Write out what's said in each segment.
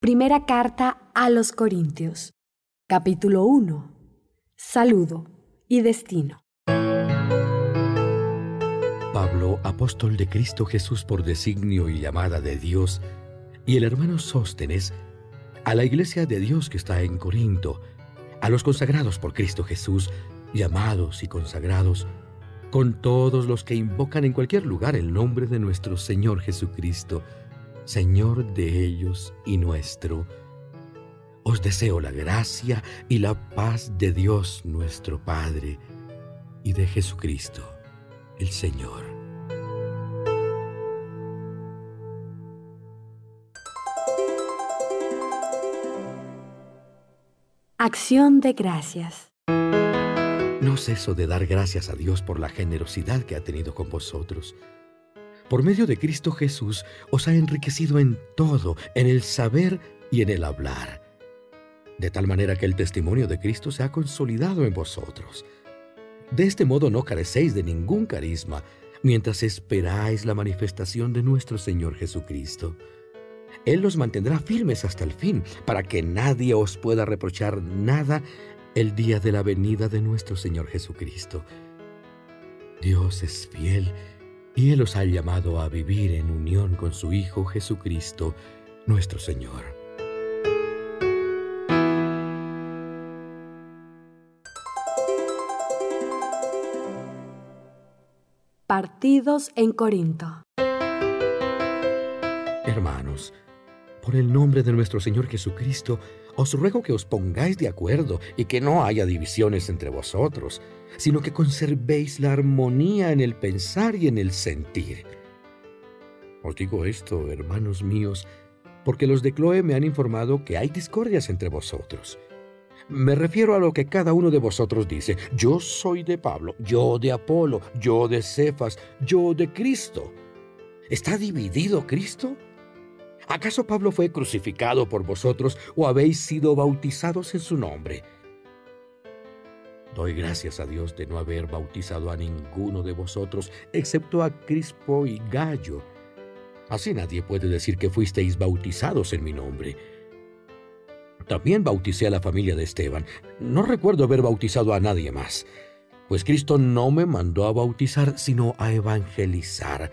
Primera carta a los Corintios, capítulo 1. Saludo y destino. Pablo, apóstol de Cristo Jesús por designio y llamada de Dios, y el hermano Sóstenes, a la iglesia de Dios que está en Corinto, a los consagrados por Cristo Jesús, llamados y consagrados, con todos los que invocan en cualquier lugar el nombre de nuestro Señor Jesucristo, Señor de ellos y nuestro. Os deseo la gracia y la paz de Dios nuestro Padre y de Jesucristo, el Señor. Acción de gracias. No ceso de dar gracias a Dios por la generosidad que ha tenido con vosotros. Por medio de Cristo Jesús os ha enriquecido en todo, en el saber y en el hablar, de tal manera que el testimonio de Cristo se ha consolidado en vosotros. De este modo no carecéis de ningún carisma, mientras esperáis la manifestación de nuestro Señor Jesucristo. Él los mantendrá firmes hasta el fin, para que nadie os pueda reprochar nada el día de la venida de nuestro Señor Jesucristo. Dios es fiel, y Él os ha llamado a vivir en unión con su Hijo Jesucristo, nuestro Señor. Partidos en Corinto. Hermanos, por el nombre de nuestro Señor Jesucristo, os ruego que os pongáis de acuerdo y que no haya divisiones entre vosotros, sino que conservéis la armonía en el pensar y en el sentir. Os digo esto, hermanos míos, porque los de Cloé me han informado que hay discordias entre vosotros. Me refiero a lo que cada uno de vosotros dice: yo soy de Pablo, yo de Apolo, yo de Cefas, yo de Cristo. ¿Está dividido Cristo? ¿Acaso Pablo fue crucificado por vosotros o habéis sido bautizados en su nombre? Doy gracias a Dios de no haber bautizado a ninguno de vosotros, excepto a Crispo y Gayo. Así nadie puede decir que fuisteis bautizados en mi nombre. También bauticé a la familia de Esteban. No recuerdo haber bautizado a nadie más, pues Cristo no me mandó a bautizar, sino a evangelizar.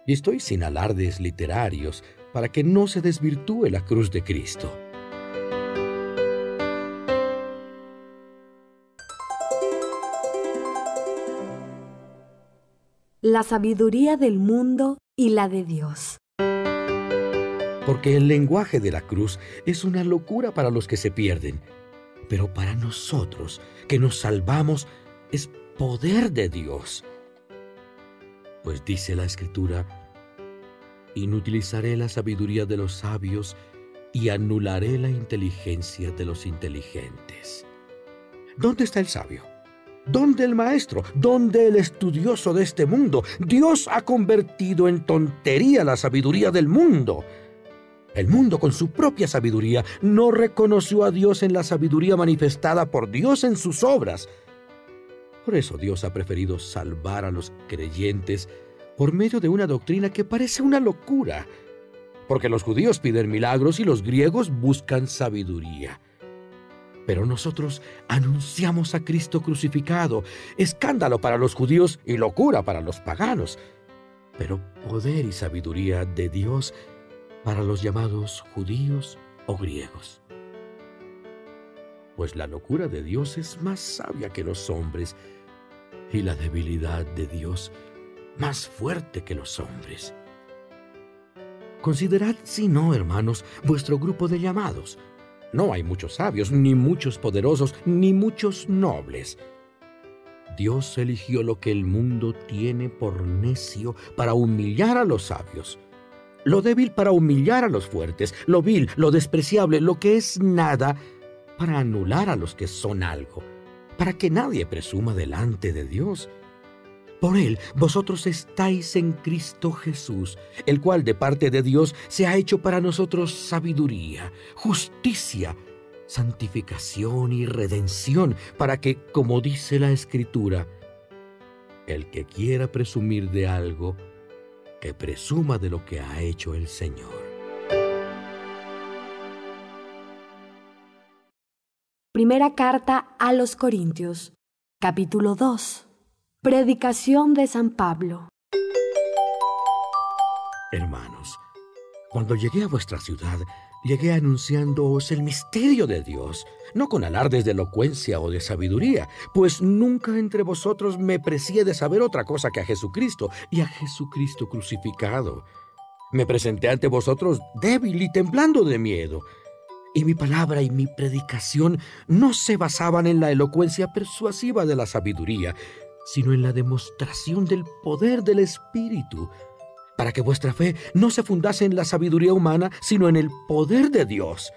Y estoy sin alardes literarios, para que no se desvirtúe la cruz de Cristo. La sabiduría del mundo y la de Dios. Porque el lenguaje de la cruz es una locura para los que se pierden, pero para nosotros, que nos salvamos, es poder de Dios. Pues dice la Escritura: inutilizaré la sabiduría de los sabios y anularé la inteligencia de los inteligentes. ¿Dónde está el sabio? ¿Dónde el maestro? ¿Dónde el estudioso de este mundo? Dios ha convertido en tontería la sabiduría del mundo. El mundo, con su propia sabiduría, no reconoció a Dios en la sabiduría manifestada por Dios en sus obras. Por eso Dios ha preferido salvar a los creyentes por medio de una doctrina que parece una locura, porque los judíos piden milagros y los griegos buscan sabiduría. Pero nosotros anunciamos a Cristo crucificado, escándalo para los judíos y locura para los paganos, pero poder y sabiduría de Dios para los llamados judíos o griegos. Pues la locura de Dios es más sabia que los hombres, y la debilidad de Dios más fuerte que los hombres. Considerad, si no, hermanos, vuestro grupo de llamados. No hay muchos sabios, ni muchos poderosos, ni muchos nobles. Dios eligió lo que el mundo tiene por necio para humillar a los sabios, lo débil para humillar a los fuertes, lo vil, lo despreciable, lo que es nada, para anular a los que son algo, para que nadie presuma delante de Dios. Por Él vosotros estáis en Cristo Jesús, el cual de parte de Dios se ha hecho para nosotros sabiduría, justicia, santificación y redención, para que, como dice la Escritura, el que quiera presumir de algo, que presuma de lo que ha hecho el Señor. Primera carta a los Corintios, capítulo 2. Predicación de San Pablo. Hermanos, cuando llegué a vuestra ciudad, llegué anunciándoos el misterio de Dios, no con alardes de elocuencia o de sabiduría, pues nunca entre vosotros me precié de saber otra cosa que a Jesucristo y a Jesucristo crucificado. Me presenté ante vosotros débil y temblando de miedo, y mi palabra y mi predicación no se basaban en la elocuencia persuasiva de la sabiduría, sino en la demostración del poder del Espíritu, para que vuestra fe no se fundase en la sabiduría humana, sino en el poder de Dios.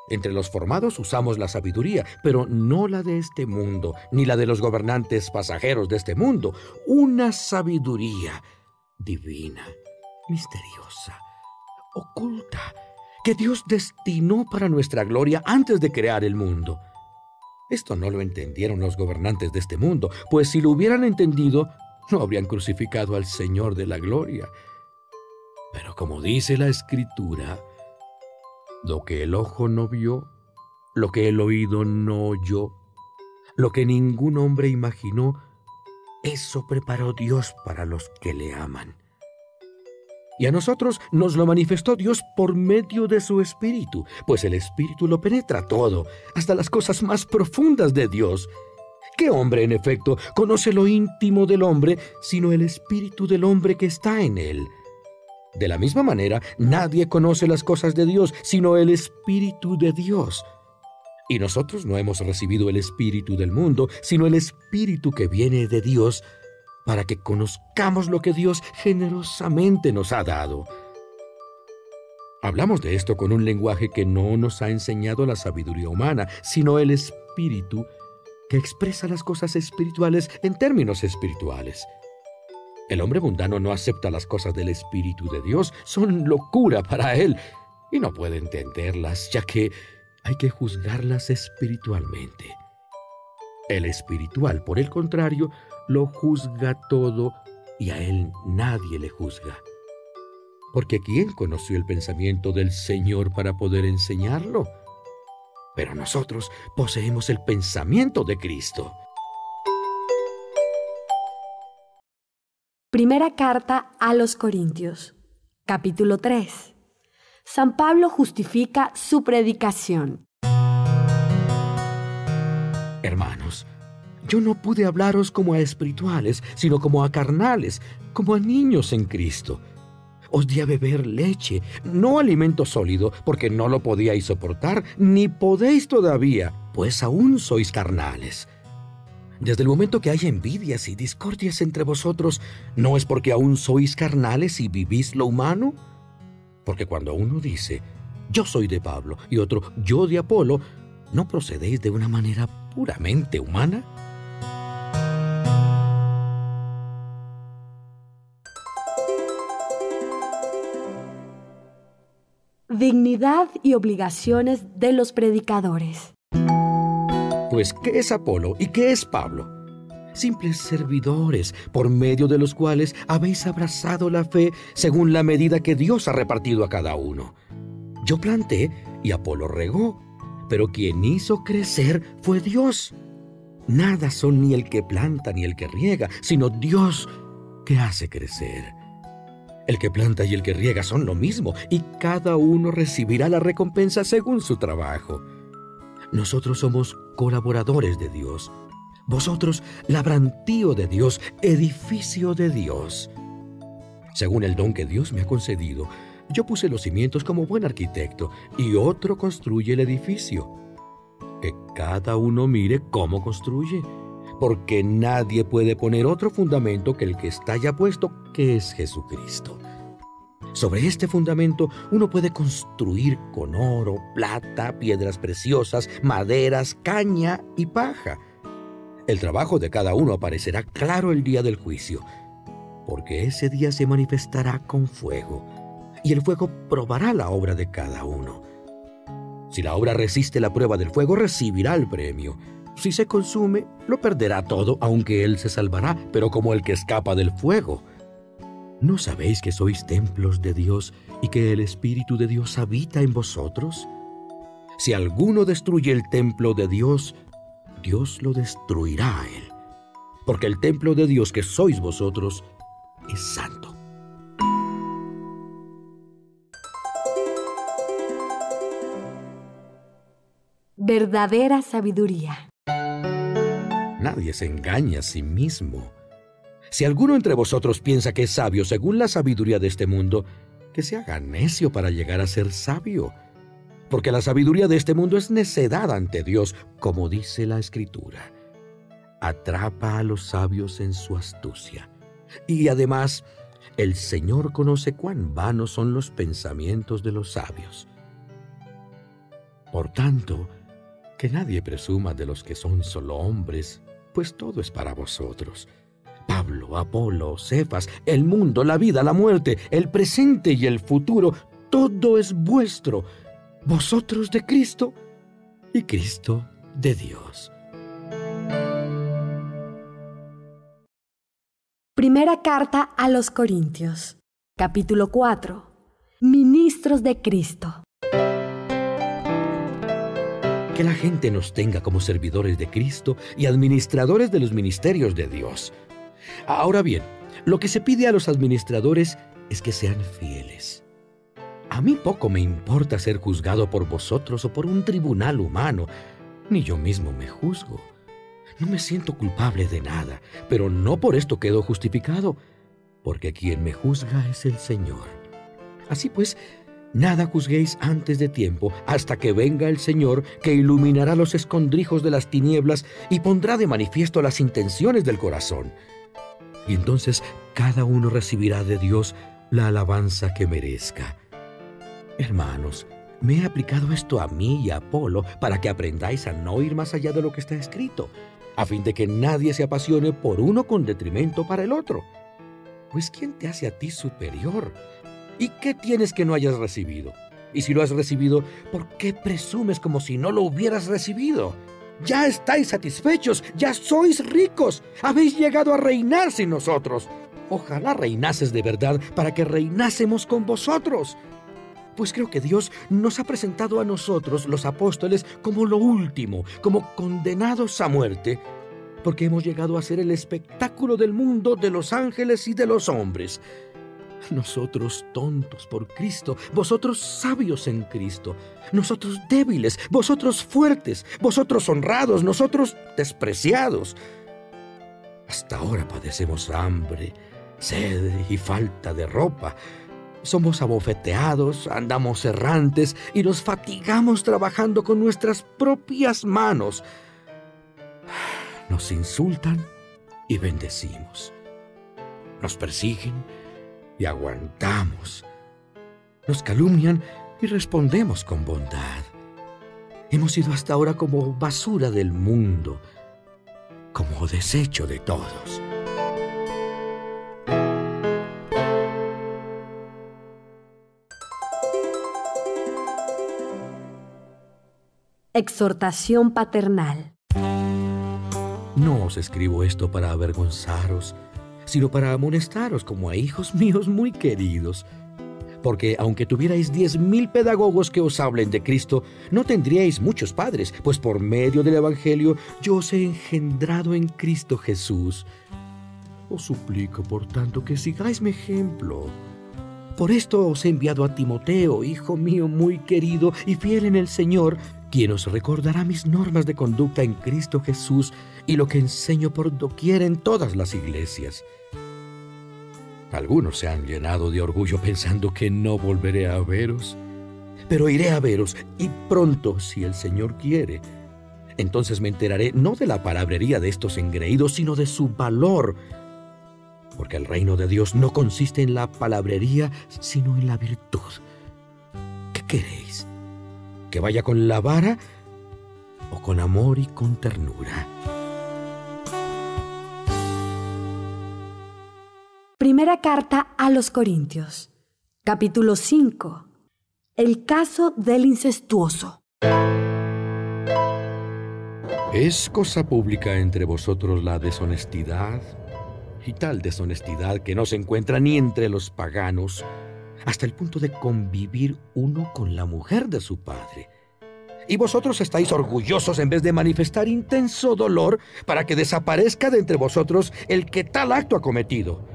Entre los formados usamos la sabiduría, pero no la de este mundo, ni la de los gobernantes pasajeros de este mundo, una sabiduría divina, misteriosa, oculta, que Dios destinó para nuestra gloria antes de crear el mundo. Esto no lo entendieron los gobernantes de este mundo, pues si lo hubieran entendido, no habrían crucificado al Señor de la gloria. Pero como dice la Escritura, lo que el ojo no vio, lo que el oído no oyó, lo que ningún hombre imaginó, eso preparó Dios para los que le aman. Y a nosotros nos lo manifestó Dios por medio de su Espíritu, pues el Espíritu lo penetra todo, hasta las cosas más profundas de Dios. ¿Qué hombre, en efecto, conoce lo íntimo del hombre, sino el espíritu del hombre que está en él? De la misma manera, nadie conoce las cosas de Dios, sino el Espíritu de Dios. Y nosotros no hemos recibido el espíritu del mundo, sino el Espíritu que viene de Dios, para que conozcamos lo que Dios generosamente nos ha dado. Hablamos de esto con un lenguaje que no nos ha enseñado la sabiduría humana, sino el Espíritu que expresa las cosas espirituales en términos espirituales. El hombre mundano no acepta las cosas del Espíritu de Dios, son locura para él, y no puede entenderlas, ya que hay que juzgarlas espiritualmente. El espiritual, por el contrario, lo juzga todo, y a él nadie le juzga. Porque ¿quién conoció el pensamiento del Señor para poder enseñarlo? Pero nosotros poseemos el pensamiento de Cristo. Primera carta a los Corintios, capítulo 3. San Pablo justifica su predicación. Hermanos, yo no pude hablaros como a espirituales, sino como a carnales, como a niños en Cristo. Os di a beber leche, no alimento sólido, porque no lo podíais soportar, ni podéis todavía, pues aún sois carnales. Desde el momento que hay envidias y discordias entre vosotros, ¿no es porque aún sois carnales y vivís lo humano? Porque cuando uno dice, yo soy de Pablo, y otro, yo de Apolo, ¿no procedéis de una manera puramente humana? Dignidad y obligaciones de los predicadores. Pues, ¿qué es Apolo y qué es Pablo? Simples servidores, por medio de los cuales habéis abrazado la fe según la medida que Dios ha repartido a cada uno. Yo planté y Apolo regó, pero quien hizo crecer fue Dios. Nada son ni el que planta ni el que riega, sino Dios que hace crecer. El que planta y el que riega son lo mismo, y cada uno recibirá la recompensa según su trabajo. Nosotros somos colaboradores de Dios. Vosotros, labrantío de Dios, edificio de Dios. Según el don que Dios me ha concedido, yo puse los cimientos como buen arquitecto, y otro construye el edificio. Que cada uno mire cómo construye, porque nadie puede poner otro fundamento que el que está ya puesto, que es Jesucristo. Sobre este fundamento uno puede construir con oro, plata, piedras preciosas, maderas, caña y paja. El trabajo de cada uno aparecerá claro el día del juicio, porque ese día se manifestará con fuego, y el fuego probará la obra de cada uno. Si la obra resiste la prueba del fuego, recibirá el premio. Si se consume, lo perderá todo, aunque él se salvará, pero como el que escapa del fuego. ¿No sabéis que sois templos de Dios y que el Espíritu de Dios habita en vosotros? Si alguno destruye el templo de Dios, Dios lo destruirá a él. Porque el templo de Dios que sois vosotros es santo. Verdadera sabiduría. Nadie se engaña a sí mismo. Si alguno entre vosotros piensa que es sabio según la sabiduría de este mundo, que se haga necio para llegar a ser sabio. Porque la sabiduría de este mundo es necedad ante Dios, como dice la Escritura. Atrapa a los sabios en su astucia. Y además, el Señor conoce cuán vanos son los pensamientos de los sabios. Por tanto, que nadie presuma de los que son solo hombres, pues todo es para vosotros. Pablo, Apolo, Cefas, el mundo, la vida, la muerte, el presente y el futuro, todo es vuestro, vosotros de Cristo y Cristo de Dios. Primera carta a los Corintios, capítulo 4. Ministros de Cristo. Que la gente nos tenga como servidores de Cristo y administradores de los ministerios de Dios. Ahora bien, lo que se pide a los administradores es que sean fieles. A mí poco me importa ser juzgado por vosotros o por un tribunal humano, ni yo mismo me juzgo. No me siento culpable de nada, pero no por esto quedo justificado, porque quien me juzga es el Señor. Así pues, nada juzguéis antes de tiempo, hasta que venga el Señor, que iluminará los escondrijos de las tinieblas y pondrá de manifiesto las intenciones del corazón. Y entonces cada uno recibirá de Dios la alabanza que merezca. Hermanos, me he aplicado esto a mí y a Apolo para que aprendáis a no ir más allá de lo que está escrito, a fin de que nadie se apasione por uno con detrimento para el otro. Pues ¿quién te hace a ti superior? ¿Y qué tienes que no hayas recibido? Y si lo has recibido, ¿por qué presumes como si no lo hubieras recibido? Ya estáis satisfechos, ya sois ricos, habéis llegado a reinar sin nosotros. Ojalá reinases de verdad para que reinásemos con vosotros. Pues creo que Dios nos ha presentado a nosotros, los apóstoles, como lo último, como condenados a muerte, porque hemos llegado a ser el espectáculo del mundo, de los ángeles y de los hombres. Nosotros tontos por Cristo, vosotros sabios en Cristo, nosotros débiles, vosotros fuertes, vosotros honrados, nosotros despreciados. Hasta ahora padecemos hambre, sed y falta de ropa. Somos abofeteados, andamos errantes y nos fatigamos trabajando con nuestras propias manos. Nos insultan y bendecimos. Nos persiguen y aguantamos. Nos calumnian y respondemos con bondad. Hemos sido hasta ahora como basura del mundo, como desecho de todos. Exhortación paternal. No os escribo esto para avergonzaros, sino para amonestaros como a hijos míos muy queridos. Porque aunque tuvierais 10,000 pedagogos que os hablen de Cristo, no tendríais muchos padres, pues por medio del Evangelio yo os he engendrado en Cristo Jesús. Os suplico, por tanto, que sigáis mi ejemplo. Por esto os he enviado a Timoteo, hijo mío muy querido y fiel en el Señor, quien os recordará mis normas de conducta en Cristo Jesús y lo que enseño por doquier en todas las iglesias. Algunos se han llenado de orgullo pensando que no volveré a veros, pero iré a veros y pronto, si el Señor quiere. Entonces me enteraré no de la palabrería de estos engreídos, sino de su valor, porque el reino de Dios no consiste en la palabrería, sino en la virtud. ¿Qué queréis? ¿Que vaya con la vara o con amor y con ternura? Primera carta a los Corintios, capítulo 5. El caso del incestuoso. ¿Es cosa pública entre vosotros la deshonestidad? Y tal deshonestidad que no se encuentra ni entre los paganos, hasta el punto de convivir uno con la mujer de su padre. y vosotros estáis orgullosos en vez de manifestar intenso dolor para que desaparezca de entre vosotros el que tal acto ha cometido.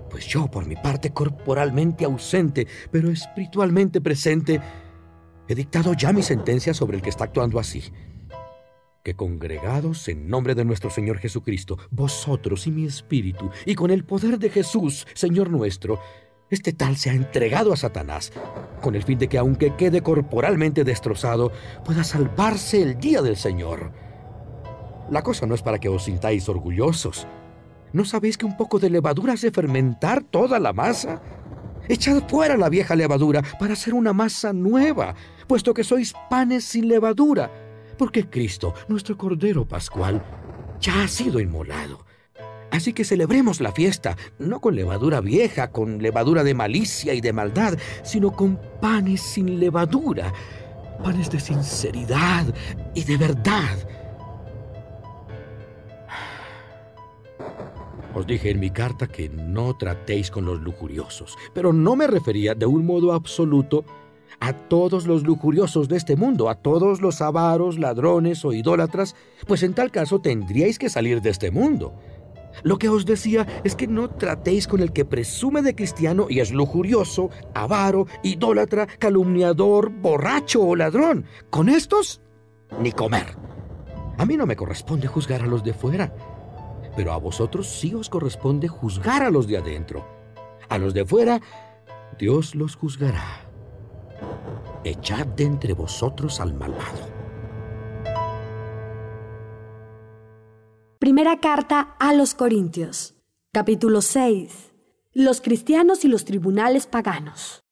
Pues yo, por mi parte, corporalmente ausente, pero espiritualmente presente, he dictado ya mi sentencia sobre el que está actuando así. Que congregados en nombre de nuestro Señor Jesucristo, vosotros y mi espíritu, y con el poder de Jesús, Señor nuestro, este tal se ha entregado a Satanás, con el fin de que, aunque quede corporalmente destrozado, pueda salvarse el día del Señor. La cosa no es para que os sintáis orgullosos. ¿No sabéis que un poco de levadura hace fermentar toda la masa? Echad fuera la vieja levadura para hacer una masa nueva, puesto que sois panes sin levadura, porque Cristo, nuestro Cordero Pascual, ya ha sido inmolado. Así que celebremos la fiesta, no con levadura vieja, con levadura de malicia y de maldad, sino con panes sin levadura, panes de sinceridad y de verdad. Os dije en mi carta que no tratéis con los lujuriosos, pero no me refería de un modo absoluto a todos los lujuriosos de este mundo, a todos los avaros, ladrones o idólatras, pues en tal caso tendríais que salir de este mundo. Lo que os decía es que no tratéis con el que presume de cristiano y es lujurioso, avaro, idólatra, calumniador, borracho o ladrón. Con estos, ni comer. A mí no me corresponde juzgar a los de fuera, pero a vosotros sí os corresponde juzgar a los de adentro. A los de fuera, Dios los juzgará. Echad de entre vosotros al malvado. Primera carta a los Corintios, capítulo 6. Los cristianos y los tribunales paganos.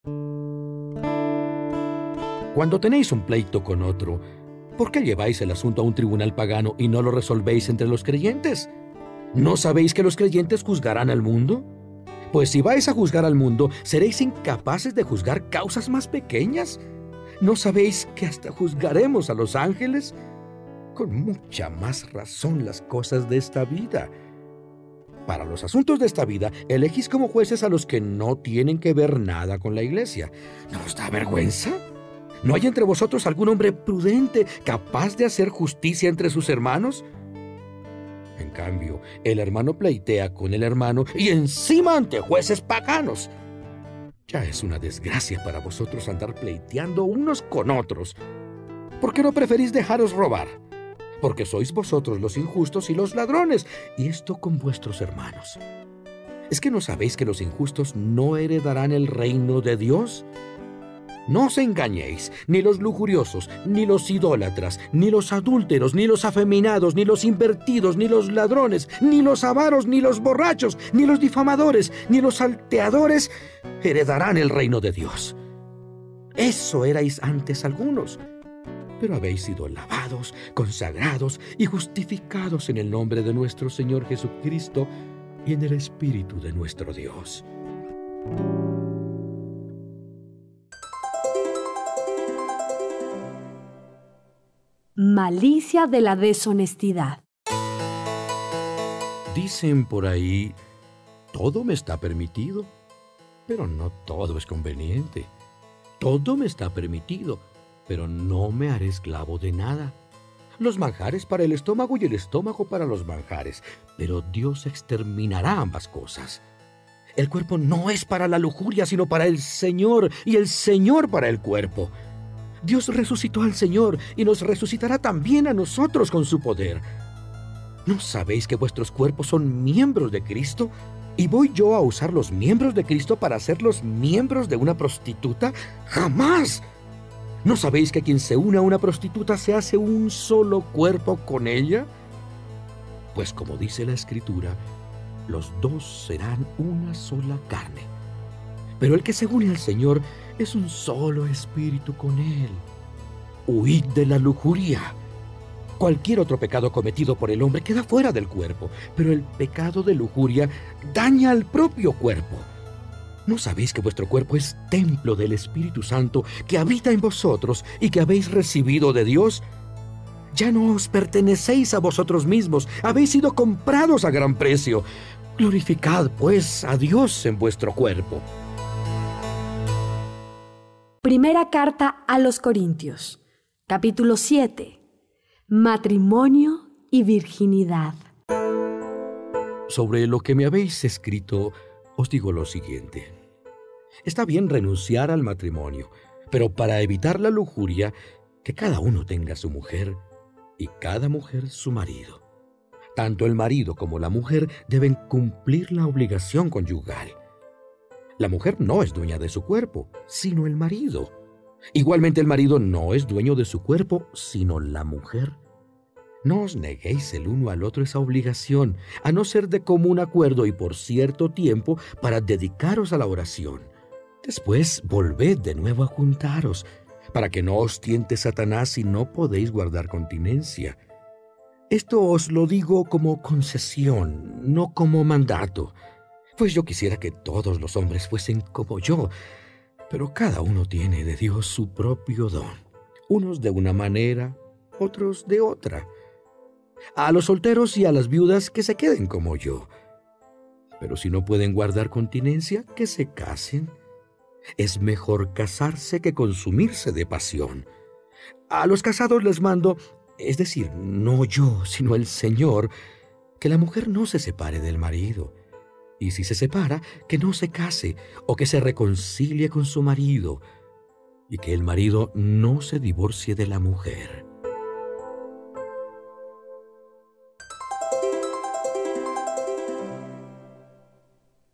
Cuando tenéis un pleito con otro, ¿por qué lleváis el asunto a un tribunal pagano y no lo resolvéis entre los creyentes? ¿No sabéis que los creyentes juzgarán al mundo? Pues si vais a juzgar al mundo, ¿seréis incapaces de juzgar causas más pequeñas? ¿No sabéis que hasta juzgaremos a los ángeles? Con mucha más razón las cosas de esta vida. Para los asuntos de esta vida, elegís como jueces a los que no tienen que ver nada con la iglesia. ¿No os da vergüenza? ¿No hay entre vosotros algún hombre prudente, capaz de hacer justicia entre sus hermanos? En cambio, el hermano pleitea con el hermano y encima ante jueces paganos. Ya es una desgracia para vosotros andar pleiteando unos con otros. ¿Por qué no preferís dejaros robar? Porque sois vosotros los injustos y los ladrones, y esto con vuestros hermanos. ¿Es que no sabéis que los injustos no heredarán el reino de Dios? No os engañéis, ni los lujuriosos, ni los idólatras, ni los adúlteros, ni los afeminados, ni los invertidos, ni los ladrones, ni los avaros, ni los borrachos, ni los difamadores, ni los salteadores heredarán el reino de Dios. Eso erais antes algunos, pero habéis sido lavados, consagrados y justificados en el nombre de nuestro Señor Jesucristo y en el Espíritu de nuestro Dios. Malicia de la deshonestidad. Dicen por ahí, todo me está permitido, pero no todo es conveniente. Todo me está permitido, pero no me haré esclavo de nada. Los manjares para el estómago y el estómago para los manjares, pero Dios exterminará ambas cosas. El cuerpo no es para la lujuria, sino para el Señor, y el Señor para el cuerpo. Dios resucitó al Señor y nos resucitará también a nosotros con su poder. ¿No sabéis que vuestros cuerpos son miembros de Cristo? ¿Y voy yo a usar los miembros de Cristo para hacerlos miembros de una prostituta? ¡Jamás! ¿No sabéis que quien se une a una prostituta se hace un solo cuerpo con ella? Pues como dice la Escritura, los dos serán una sola carne. Pero el que se une al Señor es un solo espíritu con Él. Huid de la lujuria. Cualquier otro pecado cometido por el hombre queda fuera del cuerpo, pero el pecado de lujuria daña al propio cuerpo. ¿No sabéis que vuestro cuerpo es templo del Espíritu Santo que habita en vosotros y que habéis recibido de Dios? Ya no os pertenecéis a vosotros mismos, habéis sido comprados a gran precio. Glorificad, pues, a Dios en vuestro cuerpo. Primera carta a los Corintios, Capítulo 7. Matrimonio y virginidad. Sobre lo que me habéis escrito, os digo lo siguiente. Está bien renunciar al matrimonio, pero para evitar la lujuria, que cada uno tenga su mujer y cada mujer su marido. Tanto el marido como la mujer deben cumplir la obligación conyugal. La mujer no es dueña de su cuerpo, sino el marido. Igualmente el marido no es dueño de su cuerpo, sino la mujer. No os neguéis el uno al otro esa obligación, a no ser de común acuerdo y por cierto tiempo para dedicaros a la oración. Después volved de nuevo a juntaros, para que no os tiente Satanás si no podéis guardar continencia. Esto os lo digo como concesión, no como mandato, pues yo quisiera que todos los hombres fuesen como yo, pero cada uno tiene de Dios su propio don, unos de una manera, otros de otra. A los solteros y a las viudas que se queden como yo, pero si no pueden guardar continencia, que se casen. Es mejor casarse que consumirse de pasión. A los casados les mando, es decir, no yo, sino el Señor, que la mujer no se separe del marido, y si se separa, que no se case o que se reconcilie con su marido, y que el marido no se divorcie de la mujer.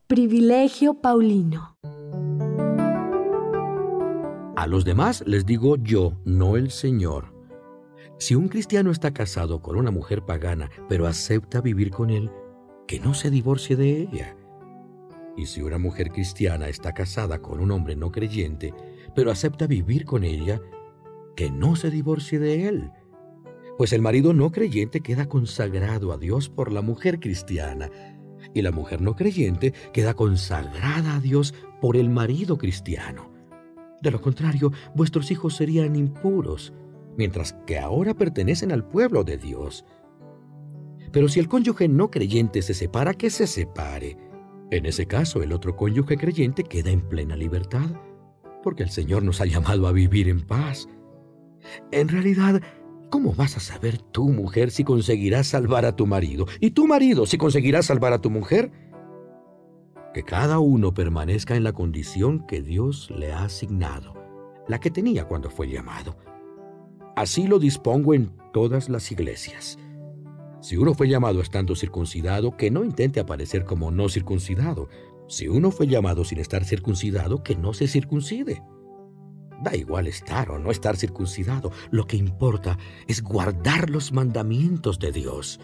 Privilegio paulino. A los demás les digo yo, no el Señor. Si un cristiano está casado con una mujer pagana, pero acepta vivir con él, que no se divorcie de ella. Y si una mujer cristiana está casada con un hombre no creyente, pero acepta vivir con ella, que no se divorcie de él. Pues el marido no creyente queda consagrado a Dios por la mujer cristiana, y la mujer no creyente queda consagrada a Dios por el marido cristiano. De lo contrario, vuestros hijos serían impuros, mientras que ahora pertenecen al pueblo de Dios. Pero si el cónyuge no creyente se separa, que se separe. En ese caso, el otro cónyuge creyente queda en plena libertad, porque el Señor nos ha llamado a vivir en paz. En realidad, ¿cómo vas a saber tú, mujer, si conseguirás salvar a tu marido? ¿Y tu marido si conseguirás salvar a tu mujer? Que cada uno permanezca en la condición que Dios le ha asignado, la que tenía cuando fue llamado. Así lo dispongo en todas las iglesias. Si uno fue llamado estando circuncidado, que no intente aparecer como no circuncidado. Si uno fue llamado sin estar circuncidado, que no se circuncide. Da igual estar o no estar circuncidado. Lo que importa es guardar los mandamientos de Dios.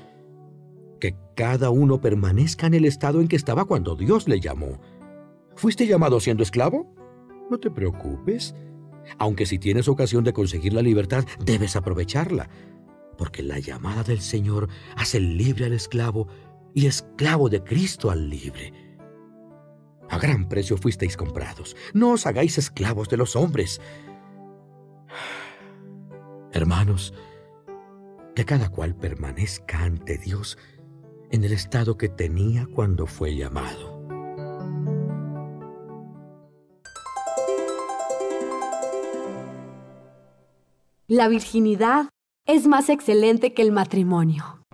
Que cada uno permanezca en el estado en que estaba cuando Dios le llamó. ¿Fuiste llamado siendo esclavo? No te preocupes. Aunque si tienes ocasión de conseguir la libertad, debes aprovecharla. Porque la llamada del Señor hace libre al esclavo y esclavo de Cristo al libre. A gran precio fuisteis comprados. No os hagáis esclavos de los hombres. Hermanos, que cada cual permanezca ante Dios en el estado que tenía cuando fue llamado. La virginidad es más excelente que el matrimonio.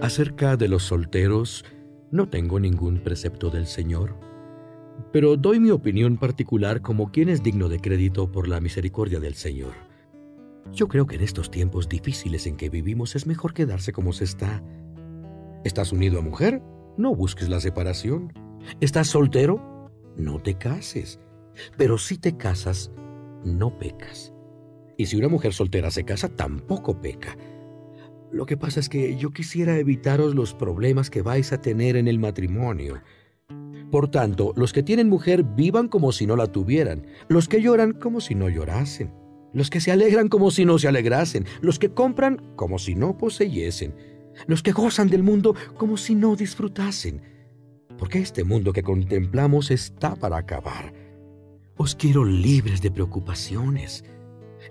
Acerca de los solteros, no tengo ningún precepto del Señor, pero doy mi opinión particular como quien es digno de crédito por la misericordia del Señor. Yo creo que en estos tiempos difíciles en que vivimos es mejor quedarse como se está. ¿Estás unido a mujer? No busques la separación. ¿Estás soltero? No te cases. Pero si te casas, no pecas. Y si una mujer soltera se casa, tampoco peca. Lo que pasa es que yo quisiera evitaros los problemas que vais a tener en el matrimonio. Por tanto, los que tienen mujer vivan como si no la tuvieran, los que lloran como si no llorasen, los que se alegran como si no se alegrasen, los que compran como si no poseyesen, los que gozan del mundo como si no disfrutasen, porque este mundo que contemplamos está para acabar. Os quiero libres de preocupaciones.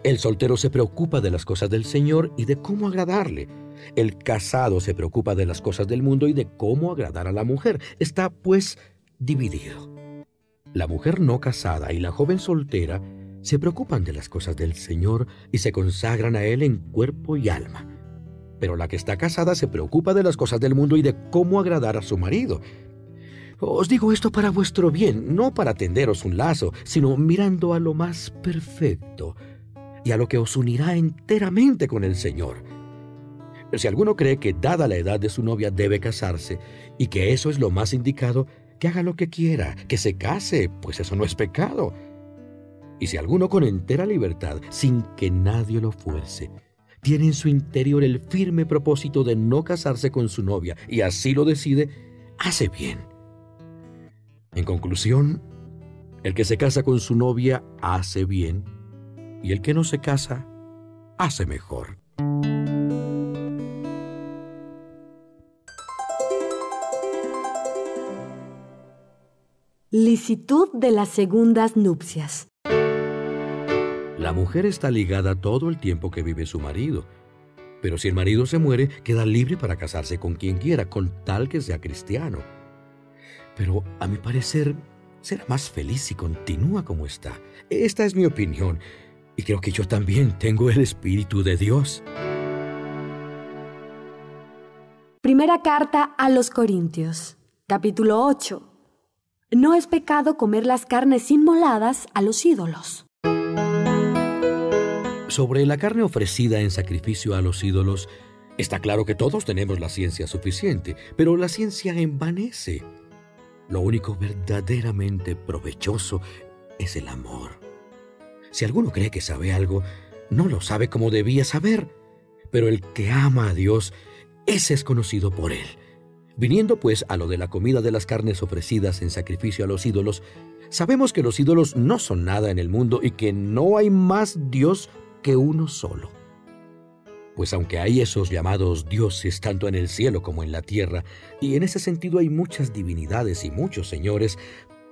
El soltero se preocupa de las cosas del Señor y de cómo agradarle. El casado se preocupa de las cosas del mundo y de cómo agradar a la mujer. Está, pues, dividido. La mujer no casada y la joven soltera se preocupan de las cosas del Señor y se consagran a Él en cuerpo y alma. Pero la que está casada se preocupa de las cosas del mundo y de cómo agradar a su marido. Os digo esto para vuestro bien, no para tenderos un lazo, sino mirando a lo más perfecto y a lo que os unirá enteramente con el Señor. Si alguno cree que dada la edad de su novia debe casarse y que eso es lo más indicado, que haga lo que quiera, que se case, pues eso no es pecado. Y si alguno con entera libertad, sin que nadie lo fuerce, tiene en su interior el firme propósito de no casarse con su novia y así lo decide, hace bien. En conclusión, el que se casa con su novia hace bien y el que no se casa hace mejor. Licitud de las segundas nupcias. La mujer está ligada todo el tiempo que vive su marido, pero si el marido se muere, queda libre para casarse con quien quiera, con tal que sea cristiano. Pero, a mi parecer, será más feliz si continúa como está. Esta es mi opinión, y creo que yo también tengo el Espíritu de Dios. Primera carta a los Corintios, capítulo 8. No es pecado comer las carnes inmoladas a los ídolos. Sobre la carne ofrecida en sacrificio a los ídolos, está claro que todos tenemos la ciencia suficiente, pero la ciencia envanece. Lo único verdaderamente provechoso es el amor. Si alguno cree que sabe algo, no lo sabe como debía saber, pero el que ama a Dios, ese es conocido por Él. Viniendo pues a lo de la comida de las carnes ofrecidas en sacrificio a los ídolos, sabemos que los ídolos no son nada en el mundo y que no hay más Dios que uno solo. Pues aunque hay esos llamados dioses tanto en el cielo como en la tierra, y en ese sentido hay muchas divinidades y muchos señores,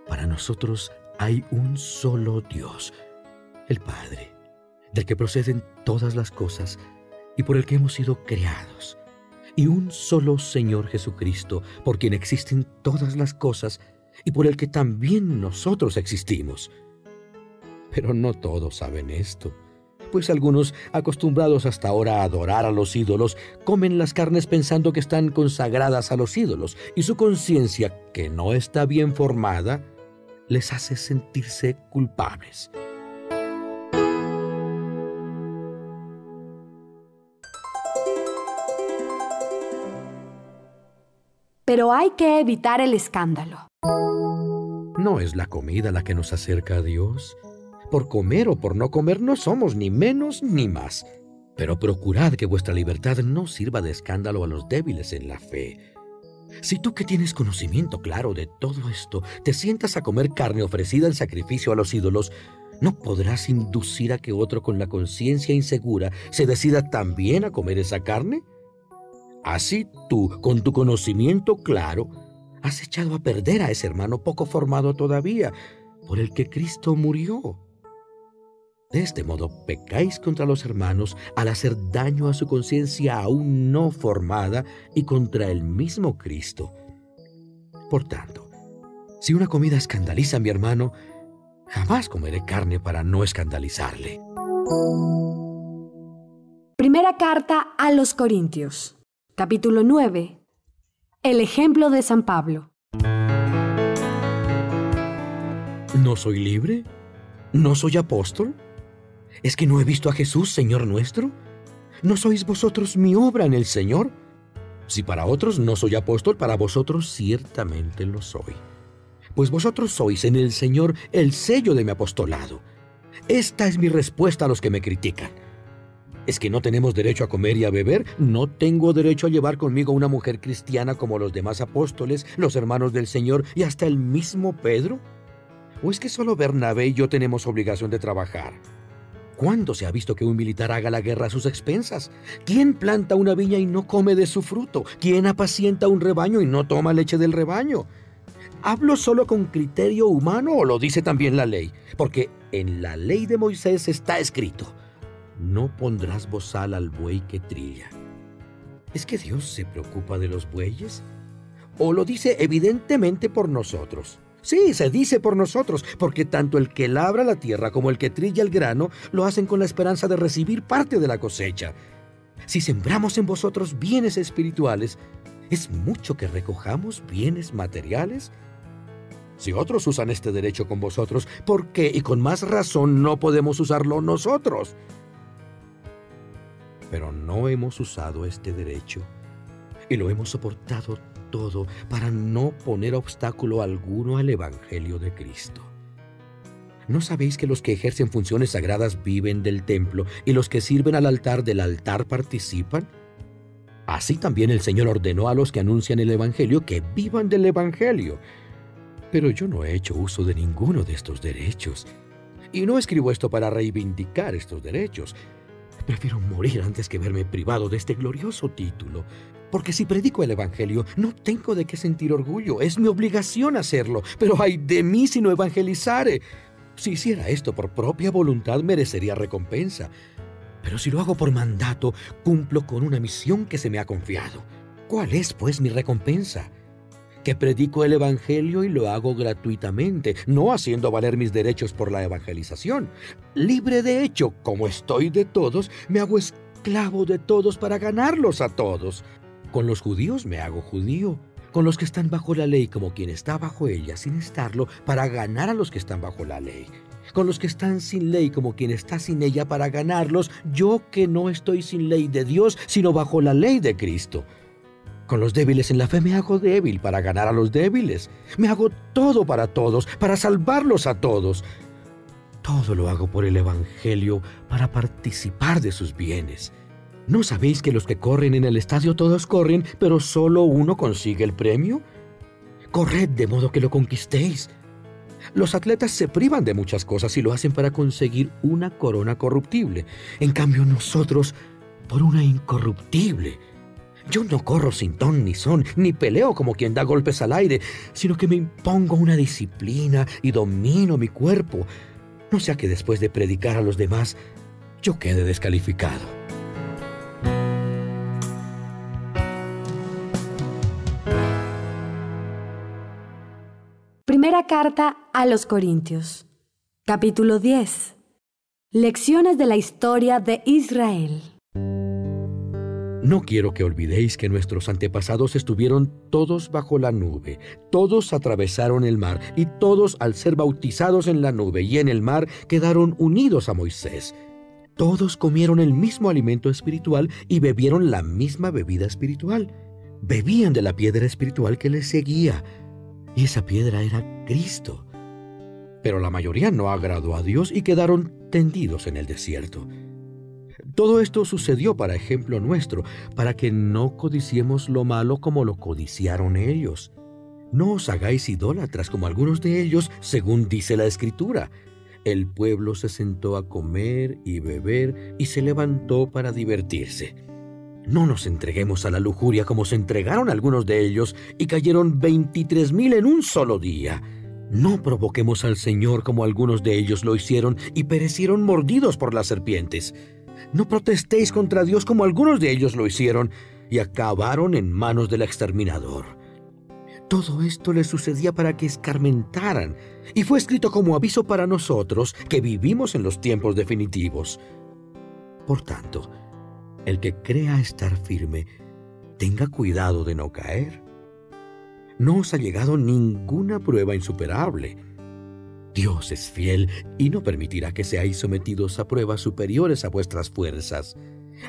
para nosotros hay un solo Dios, el Padre, del que proceden todas las cosas y por el que hemos sido creados, y un solo Señor Jesucristo, por quien existen todas las cosas y por el que también nosotros existimos. Pero no todos saben esto, pues algunos, acostumbrados hasta ahora a adorar a los ídolos, comen las carnes pensando que están consagradas a los ídolos, y su conciencia, que no está bien formada, les hace sentirse culpables. Pero hay que evitar el escándalo. No es la comida la que nos acerca a Dios. Por comer o por no comer no somos ni menos ni más. Pero procurad que vuestra libertad no sirva de escándalo a los débiles en la fe. Si tú que tienes conocimiento claro de todo esto, te sientas a comer carne ofrecida en sacrificio a los ídolos, ¿no podrás inducir a que otro con la conciencia insegura se decida también a comer esa carne? Así tú, con tu conocimiento claro, has echado a perder a ese hermano poco formado todavía, por el que Cristo murió. De este modo pecáis contra los hermanos al hacer daño a su conciencia aún no formada y contra el mismo Cristo. Por tanto, si una comida escandaliza a mi hermano, jamás comeré carne para no escandalizarle. Primera carta a los Corintios, capítulo 9. El ejemplo de San Pablo. ¿No soy libre? ¿No soy apóstol? ¿Es que no he visto a Jesús, Señor nuestro? ¿No sois vosotros mi obra en el Señor? Si para otros no soy apóstol, para vosotros ciertamente lo soy. Pues vosotros sois en el Señor el sello de mi apostolado. Esta es mi respuesta a los que me critican. ¿Es que no tenemos derecho a comer y a beber? ¿No tengo derecho a llevar conmigo una mujer cristiana como los demás apóstoles, los hermanos del Señor y hasta el mismo Pedro? ¿O es que solo Bernabé y yo tenemos obligación de trabajar? ¿Cuándo se ha visto que un militar haga la guerra a sus expensas? ¿Quién planta una viña y no come de su fruto? ¿Quién apacienta un rebaño y no toma leche del rebaño? ¿Hablo solo con criterio humano o lo dice también la ley? Porque en la ley de Moisés está escrito: no pondrás bozal al buey que trilla. ¿Es que Dios se preocupa de los bueyes? ¿O lo dice evidentemente por nosotros? Sí, se dice por nosotros, porque tanto el que labra la tierra como el que trilla el grano lo hacen con la esperanza de recibir parte de la cosecha. Si sembramos en vosotros bienes espirituales, ¿es mucho que recojamos bienes materiales? Si otros usan este derecho con vosotros, ¿por qué y con más razón no podemos usarlo nosotros? Pero no hemos usado este derecho y lo hemos soportado todo para no poner obstáculo alguno al Evangelio de Cristo. ¿No sabéis que los que ejercen funciones sagradas viven del templo y los que sirven al altar del altar participan? Así también el Señor ordenó a los que anuncian el Evangelio que vivan del Evangelio. Pero yo no he hecho uso de ninguno de estos derechos. Y no escribo esto para reivindicar estos derechos. Prefiero morir antes que verme privado de este glorioso título. Porque si predico el Evangelio, no tengo de qué sentir orgullo. Es mi obligación hacerlo. Pero ay de mí si no evangelizare. Si hiciera esto por propia voluntad, merecería recompensa. Pero si lo hago por mandato, cumplo con una misión que se me ha confiado. ¿Cuál es, pues, mi recompensa? Que predico el Evangelio y lo hago gratuitamente, no haciendo valer mis derechos por la evangelización. Libre de hecho, como estoy de todos, me hago esclavo de todos para ganarlos a todos. Con los judíos me hago judío, con los que están bajo la ley como quien está bajo ella sin estarlo, para ganar a los que están bajo la ley. Con los que están sin ley como quien está sin ella para ganarlos, yo que no estoy sin ley de Dios, sino bajo la ley de Cristo. Con los débiles en la fe me hago débil para ganar a los débiles. Me hago todo para todos, para salvarlos a todos. Todo lo hago por el Evangelio, para participar de sus bienes. ¿No sabéis que los que corren en el estadio todos corren, pero solo uno consigue el premio? Corred de modo que lo conquistéis. Los atletas se privan de muchas cosas y lo hacen para conseguir una corona corruptible. En cambio nosotros, por una incorruptible. Yo no corro sin ton ni son, ni peleo como quien da golpes al aire, sino que me impongo una disciplina y domino mi cuerpo. No sea que después de predicar a los demás, yo quede descalificado. Primera carta a los Corintios, capítulo 10. Lecciones de la historia de Israel. No quiero que olvidéis que nuestros antepasados estuvieron todos bajo la nube, todos atravesaron el mar y todos al ser bautizados en la nube y en el mar quedaron unidos a Moisés. Todos comieron el mismo alimento espiritual y bebieron la misma bebida espiritual. Bebían de la piedra espiritual que les seguía, y esa piedra era Cristo. Pero la mayoría no agradó a Dios y quedaron tendidos en el desierto. Todo esto sucedió para ejemplo nuestro, para que no codiciemos lo malo como lo codiciaron ellos. No os hagáis idólatras como algunos de ellos, según dice la Escritura. El pueblo se sentó a comer y beber y se levantó para divertirse. No nos entreguemos a la lujuria como se entregaron algunos de ellos y cayeron 23,000 en un solo día. No provoquemos al Señor como algunos de ellos lo hicieron y perecieron mordidos por las serpientes. No protestéis contra Dios como algunos de ellos lo hicieron y acabaron en manos del exterminador. Todo esto les sucedía para que escarmentaran y fue escrito como aviso para nosotros que vivimos en los tiempos definitivos. Por tanto, el que crea estar firme, tenga cuidado de no caer. No os ha llegado ninguna prueba insuperable. Dios es fiel y no permitirá que seáis sometidos a pruebas superiores a vuestras fuerzas.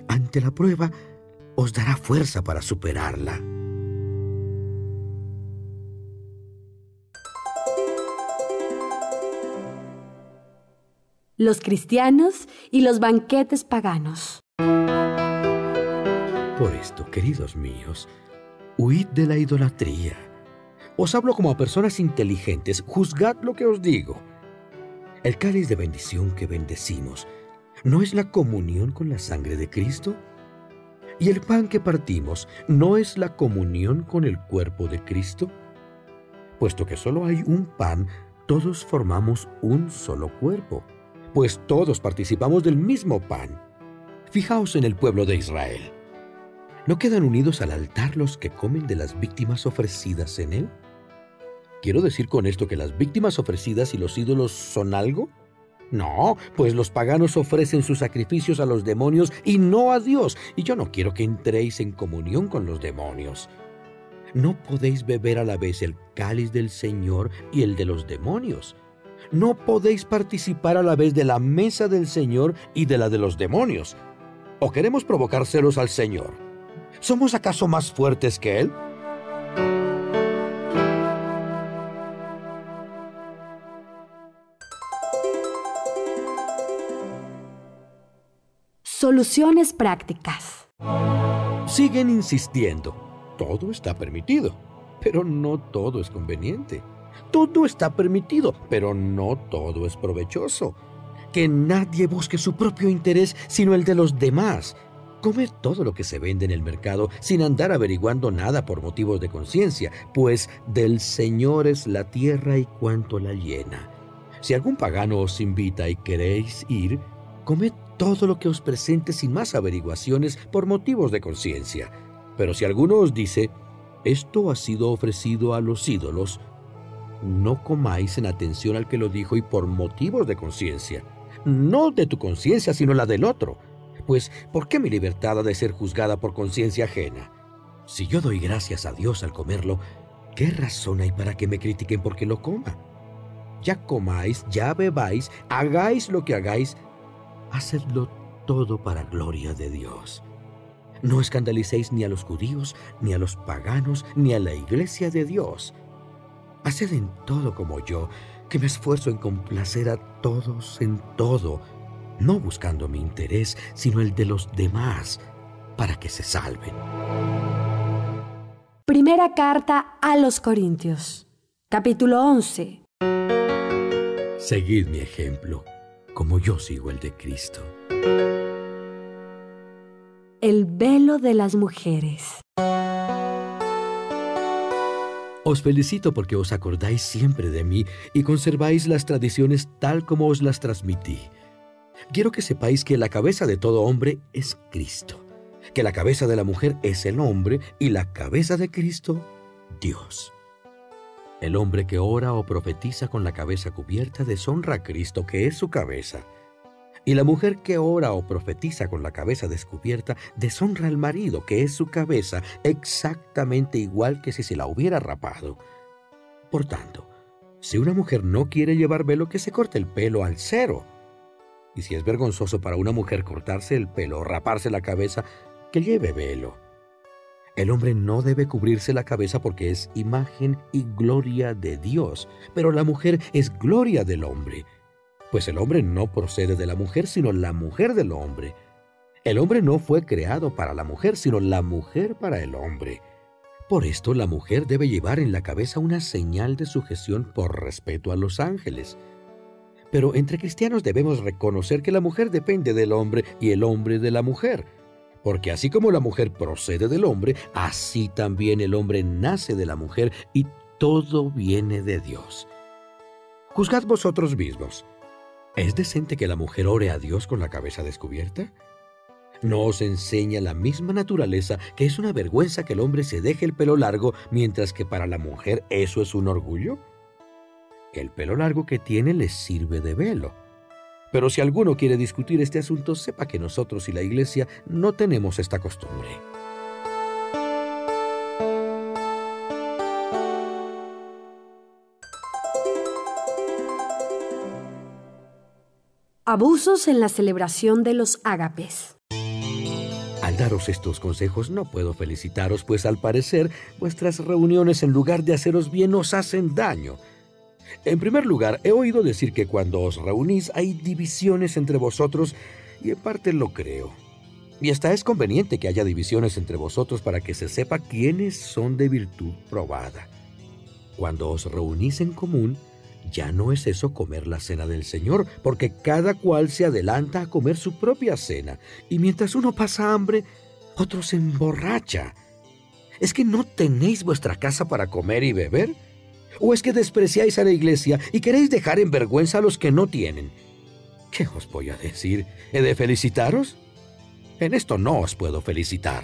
Ante la prueba, os dará fuerza para superarla. Los cristianos y los banquetes paganos. Por esto, queridos míos, huid de la idolatría. Os hablo como a personas inteligentes, juzgad lo que os digo. El cáliz de bendición que bendecimos, ¿no es la comunión con la sangre de Cristo? ¿Y el pan que partimos, no es la comunión con el cuerpo de Cristo? Puesto que solo hay un pan, todos formamos un solo cuerpo, pues todos participamos del mismo pan. Fijaos en el pueblo de Israel. ¿No quedan unidos al altar los que comen de las víctimas ofrecidas en él? ¿Quiero decir con esto que las víctimas ofrecidas y los ídolos son algo? No, pues los paganos ofrecen sus sacrificios a los demonios y no a Dios, y yo no quiero que entréis en comunión con los demonios. No podéis beber a la vez el cáliz del Señor y el de los demonios. No podéis participar a la vez de la mesa del Señor y de la de los demonios. ¿O queremos provocar celos al Señor? ¿Somos acaso más fuertes que Él? Soluciones prácticas. Siguen insistiendo. Todo está permitido, pero no todo es conveniente. Todo está permitido, pero no todo es provechoso. Que nadie busque su propio interés, sino el de los demás. Comed todo lo que se vende en el mercado sin andar averiguando nada por motivos de conciencia, pues del Señor es la tierra y cuanto la llena. Si algún pagano os invita y queréis ir, comed todo lo que os presente sin más averiguaciones por motivos de conciencia. Pero si alguno os dice, esto ha sido ofrecido a los ídolos, no comáis en atención al que lo dijo y por motivos de conciencia. No de tu conciencia, sino la del otro. Pues, ¿por qué mi libertad ha de ser juzgada por conciencia ajena? Si yo doy gracias a Dios al comerlo, ¿qué razón hay para que me critiquen porque lo coma? Ya comáis, ya bebáis, hagáis lo que hagáis, hacedlo todo para gloria de Dios. No escandalicéis ni a los judíos, ni a los paganos, ni a la iglesia de Dios. Haced en todo como yo, que me esfuerzo en complacer a todos en todo, no buscando mi interés, sino el de los demás, para que se salven. Primera carta a los Corintios, capítulo 11. Seguid mi ejemplo, como yo sigo el de Cristo. El velo de las mujeres. Os felicito porque os acordáis siempre de mí y conserváis las tradiciones tal como os las transmití. Quiero que sepáis que la cabeza de todo hombre es Cristo, que la cabeza de la mujer es el hombre y la cabeza de Cristo, Dios. El hombre que ora o profetiza con la cabeza cubierta deshonra a Cristo, que es su cabeza. Y la mujer que ora o profetiza con la cabeza descubierta deshonra al marido, que es su cabeza, exactamente igual que si se la hubiera rapado. Por tanto, si una mujer no quiere llevar velo, que se corte el pelo al cero. Y si es vergonzoso para una mujer cortarse el pelo o raparse la cabeza, que lleve velo. El hombre no debe cubrirse la cabeza porque es imagen y gloria de Dios, pero la mujer es gloria del hombre. Pues el hombre no procede de la mujer, sino la mujer del hombre. El hombre no fue creado para la mujer, sino la mujer para el hombre. Por esto la mujer debe llevar en la cabeza una señal de sujeción por respeto a los ángeles. Pero entre cristianos debemos reconocer que la mujer depende del hombre y el hombre de la mujer. Porque así como la mujer procede del hombre, así también el hombre nace de la mujer y todo viene de Dios. Juzgad vosotros mismos. ¿Es decente que la mujer ore a Dios con la cabeza descubierta? ¿No os enseña la misma naturaleza que es una vergüenza que el hombre se deje el pelo largo, mientras que para la mujer eso es un orgullo? El pelo largo que tiene le sirve de velo. Pero si alguno quiere discutir este asunto, sepa que nosotros y la Iglesia no tenemos esta costumbre. Abusos en la celebración de los ágapes. Al daros estos consejos no puedo felicitaros, pues al parecer vuestras reuniones en lugar de haceros bien os hacen daño. En primer lugar, he oído decir que cuando os reunís hay divisiones entre vosotros, y en parte lo creo. Y hasta es conveniente que haya divisiones entre vosotros para que se sepa quiénes son de virtud probada. Cuando os reunís en común, ya no es eso comer la cena del Señor, porque cada cual se adelanta a comer su propia cena, y mientras uno pasa hambre, otro se emborracha. ¿Es que no tenéis vuestra casa para comer y beber? ¿O es que despreciáis a la Iglesia y queréis dejar en vergüenza a los que no tienen? ¿Qué os voy a decir? ¿He de felicitaros? En esto no os puedo felicitar.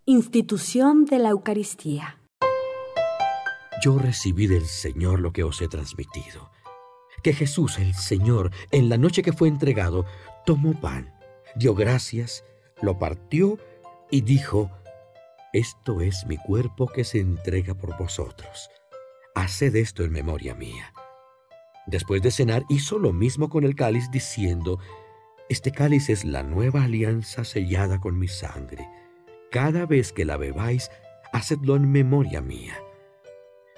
Institución de la Eucaristía. Yo recibí del Señor lo que os he transmitido, que Jesús, el Señor, en la noche que fue entregado, tomó pan, dio gracias, lo partió y dijo: «Esto es mi cuerpo que se entrega por vosotros. Haced esto en memoria mía». Después de cenar, hizo lo mismo con el cáliz, diciendo: «Este cáliz es la nueva alianza sellada con mi sangre. Cada vez que la bebáis, hacedlo en memoria mía.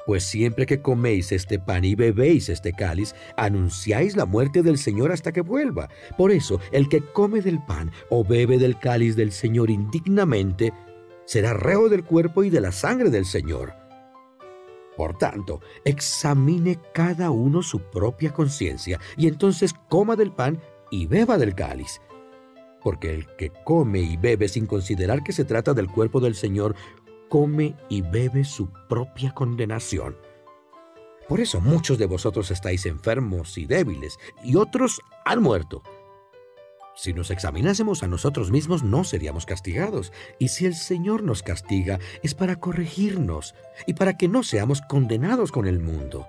Pues siempre que coméis este pan y bebéis este cáliz, anunciáis la muerte del Señor hasta que vuelva. Por eso, el que come del pan o bebe del cáliz del Señor indignamente, será reo del cuerpo y de la sangre del Señor. Por tanto, examine cada uno su propia conciencia, y entonces coma del pan y beba del cáliz. Porque el que come y bebe sin considerar que se trata del cuerpo del Señor, come y bebe su propia condenación. Por eso muchos de vosotros estáis enfermos y débiles, y otros han muerto. Si nos examinásemos a nosotros mismos, no seríamos castigados. Y si el Señor nos castiga, es para corregirnos y para que no seamos condenados con el mundo.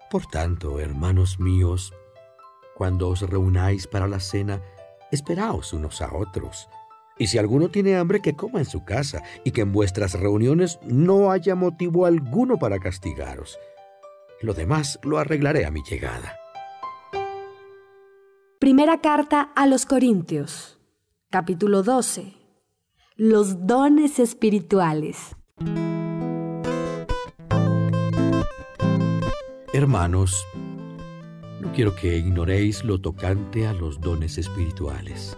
Por tanto, hermanos míos, cuando os reunáis para la cena, esperaos unos a otros. Y si alguno tiene hambre, que coma en su casa, y que en vuestras reuniones no haya motivo alguno para castigaros. Lo demás lo arreglaré a mi llegada. Primera carta a los Corintios, capítulo 12. Los dones espirituales. Hermanos, no quiero que ignoréis lo tocante a los dones espirituales.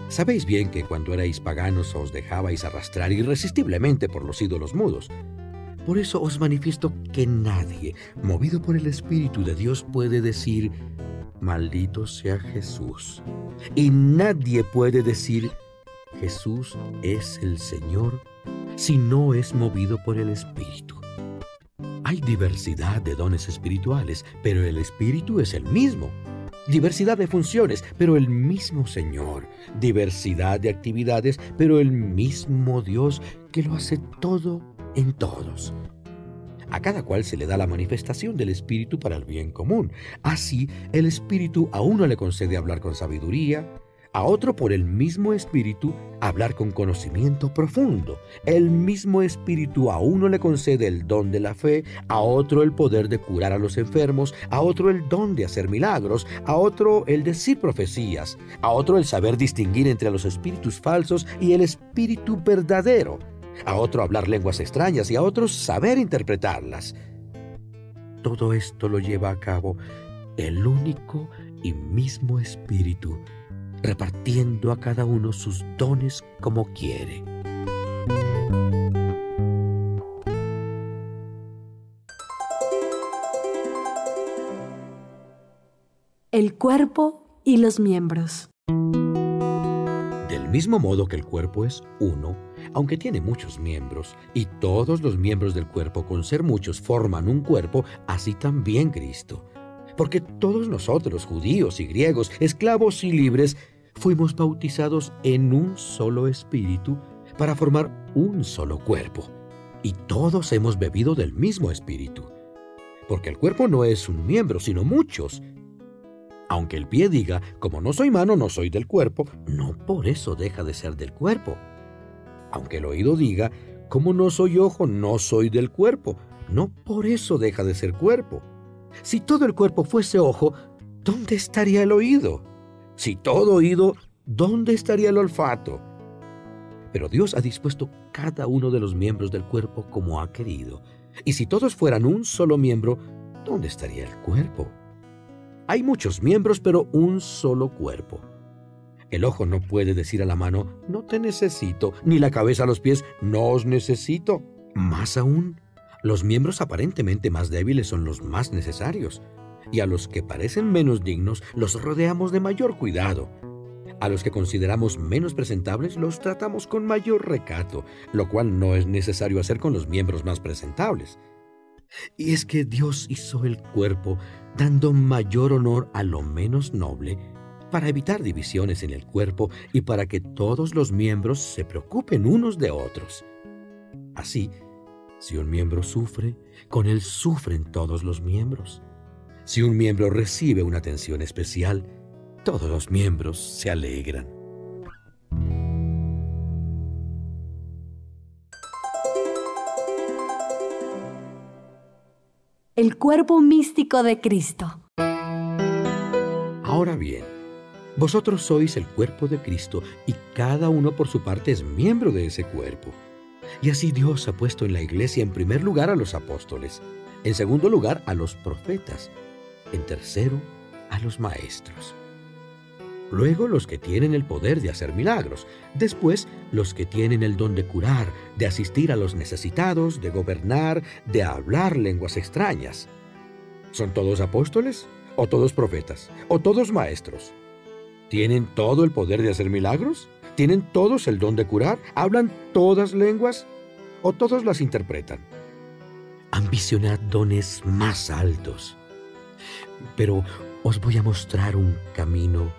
Sabéis bien que cuando erais paganos os dejabais arrastrar irresistiblemente por los ídolos mudos. Por eso os manifiesto que nadie, movido por el Espíritu de Dios, puede decir: «Maldito sea Jesús». Y nadie puede decir: «Jesús es el Señor», si no es movido por el Espíritu. Hay diversidad de dones espirituales, pero el Espíritu es el mismo. Diversidad de funciones, pero el mismo Señor. Diversidad de actividades, pero el mismo Dios que lo hace todo en todos. A cada cual se le da la manifestación del Espíritu para el bien común. Así, el Espíritu a uno le concede hablar con sabiduría, a otro por el mismo Espíritu hablar con conocimiento profundo. El mismo Espíritu a uno le concede el don de la fe, a otro el poder de curar a los enfermos, a otro el don de hacer milagros, a otro el decir profecías, a otro el saber distinguir entre los espíritus falsos y el espíritu verdadero, a otro hablar lenguas extrañas y a otros saber interpretarlas. Todo esto lo lleva a cabo el único y mismo Espíritu, repartiendo a cada uno sus dones como quiere. El cuerpo y los miembros. Del mismo modo que el cuerpo es uno, aunque tiene muchos miembros, y todos los miembros del cuerpo, con ser muchos, forman un cuerpo, así también Cristo. Porque todos nosotros, judíos y griegos, esclavos y libres, fuimos bautizados en un solo espíritu para formar un solo cuerpo. Y todos hemos bebido del mismo espíritu. Porque el cuerpo no es un miembro, sino muchos. Aunque el pie diga: como no soy mano, no soy del cuerpo, no por eso deja de ser del cuerpo. Aunque el oído diga: como no soy ojo, no soy del cuerpo, no por eso deja de ser cuerpo. Si todo el cuerpo fuese ojo, ¿dónde estaría el oído? Si todo oído, ¿dónde estaría el olfato? Pero Dios ha dispuesto cada uno de los miembros del cuerpo como ha querido. Y si todos fueran un solo miembro, ¿dónde estaría el cuerpo? Hay muchos miembros, pero un solo cuerpo. El ojo no puede decir a la mano: no te necesito, ni la cabeza a los pies: no os necesito. Más aún, los miembros aparentemente más débiles son los más necesarios. Y a los que parecen menos dignos los rodeamos de mayor cuidado. A los que consideramos menos presentables los tratamos con mayor recato, lo cual no es necesario hacer con los miembros más presentables. Y es que Dios hizo el cuerpo dando mayor honor a lo menos noble, para evitar divisiones en el cuerpo y para que todos los miembros se preocupen unos de otros. Así, si un miembro sufre, con él sufren todos los miembros. Si un miembro recibe una atención especial, todos los miembros se alegran. El cuerpo místico de Cristo. Ahora bien, vosotros sois el cuerpo de Cristo y cada uno por su parte es miembro de ese cuerpo. Y así Dios ha puesto en la iglesia en primer lugar a los apóstoles, en segundo lugar a los profetas, en tercero a los maestros. Luego los que tienen el poder de hacer milagros, después los que tienen el don de curar, de asistir a los necesitados, de gobernar, de hablar lenguas extrañas. ¿Son todos apóstoles? ¿O todos profetas? ¿O todos maestros? ¿Tienen todo el poder de hacer milagros? ¿Tienen todos el don de curar? ¿Hablan todas lenguas? ¿O todos las interpretan? Ambicionad dones más altos. Pero os voy a mostrar un camino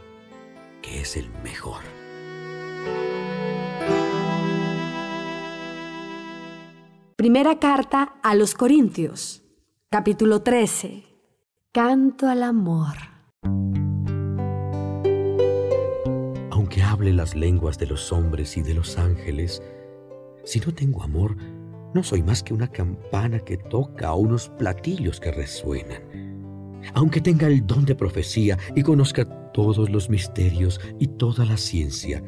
que es el mejor. Primera carta a los Corintios, capítulo 13. Canto al amor. Aunque hable las lenguas de los hombres y de los ángeles, si no tengo amor, no soy más que una campana que toca o unos platillos que resuenan. Aunque tenga el don de profecía y conozca todos los misterios y toda la ciencia,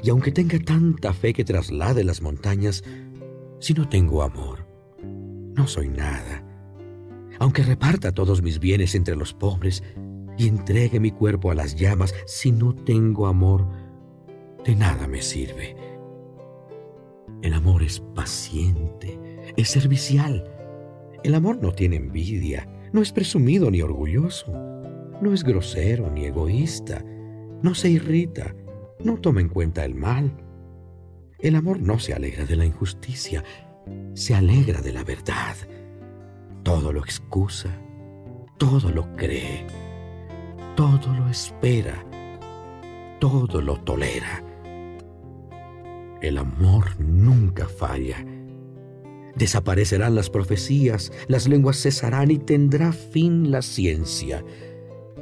y aunque tenga tanta fe que traslade las montañas, si no tengo amor, no soy nada. Aunque reparta todos mis bienes entre los pobres y entregue mi cuerpo a las llamas, si no tengo amor, de nada me sirve. El amor es paciente, es servicial. El amor no tiene envidia, no es presumido ni orgulloso, no es grosero ni egoísta, no se irrita, no toma en cuenta el mal. El amor no se alegra de la injusticia, se alegra de la verdad. Todo lo excusa, todo lo cree, todo lo espera, todo lo tolera. El amor nunca falla. Desaparecerán las profecías, las lenguas cesarán y tendrá fin la ciencia.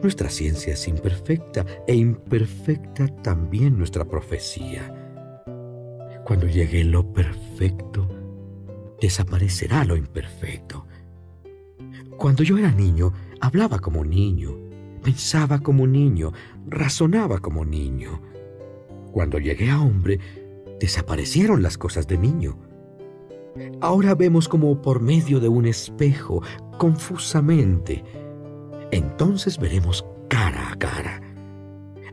Nuestra ciencia es imperfecta e imperfecta también nuestra profecía. Cuando llegue lo perfecto, desaparecerá lo imperfecto. Cuando yo era niño, hablaba como niño, pensaba como niño, razonaba como niño. Cuando llegué a hombre, desaparecieron las cosas de niño. Ahora vemos como por medio de un espejo, confusamente. Entonces veremos cara a cara.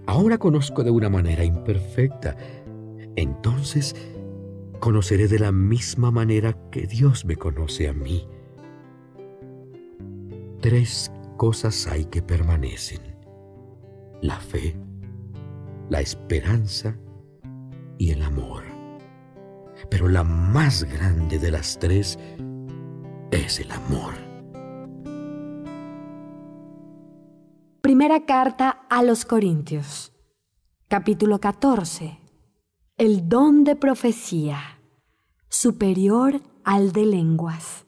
Ahora conozco de una manera imperfecta. Entonces conoceré de la misma manera que Dios me conoce a mí. 3 cosas hay que permanecen: la fe, la esperanza y el amor. Pero la más grande de las 3 es el amor. Primera carta a los Corintios, capítulo 14. El don de profecía, superior al de lenguas.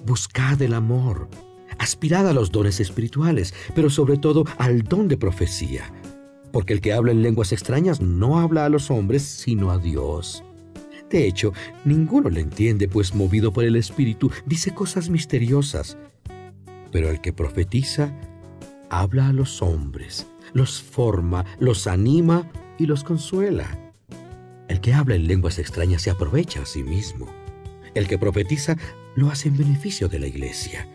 Buscad el amor, aspirad a los dones espirituales, pero sobre todo al don de profecía, porque el que habla en lenguas extrañas no habla a los hombres, sino a Dios. De hecho, ninguno le entiende, pues movido por el Espíritu dice cosas misteriosas. Pero el que profetiza habla a los hombres, los forma, los anima y los consuela. El que habla en lenguas extrañas se aprovecha a sí mismo. El que profetiza lo hace en beneficio de la iglesia.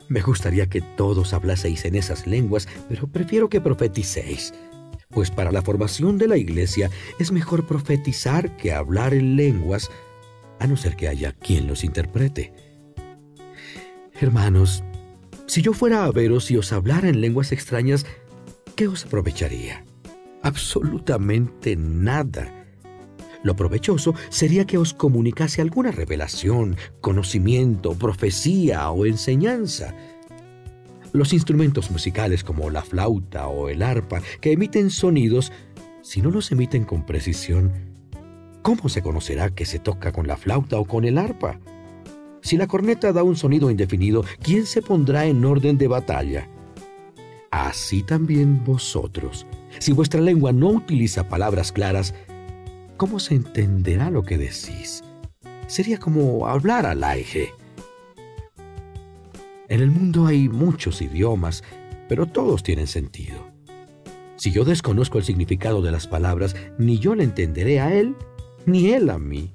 Me gustaría que todos hablaseis en esas lenguas, pero prefiero que profeticéis, pues para la formación de la iglesia es mejor profetizar que hablar en lenguas, a no ser que haya quien los interprete. Hermanos, si yo fuera a veros y os hablara en lenguas extrañas, ¿qué os aprovecharía? Absolutamente nada. Lo provechoso sería que os comunicase alguna revelación, conocimiento, profecía o enseñanza. Los instrumentos musicales como la flauta o el arpa que emiten sonidos, si no los emiten con precisión, ¿cómo se conocerá que se toca con la flauta o con el arpa? Si la corneta da un sonido indefinido, ¿quién se pondrá en orden de batalla? Así también vosotros. Si vuestra lengua no utiliza palabras claras, ¿cómo se entenderá lo que decís? Sería como hablar al aire. En el mundo hay muchos idiomas, pero todos tienen sentido. Si yo desconozco el significado de las palabras, ni yo le entenderé a él, ni él a mí.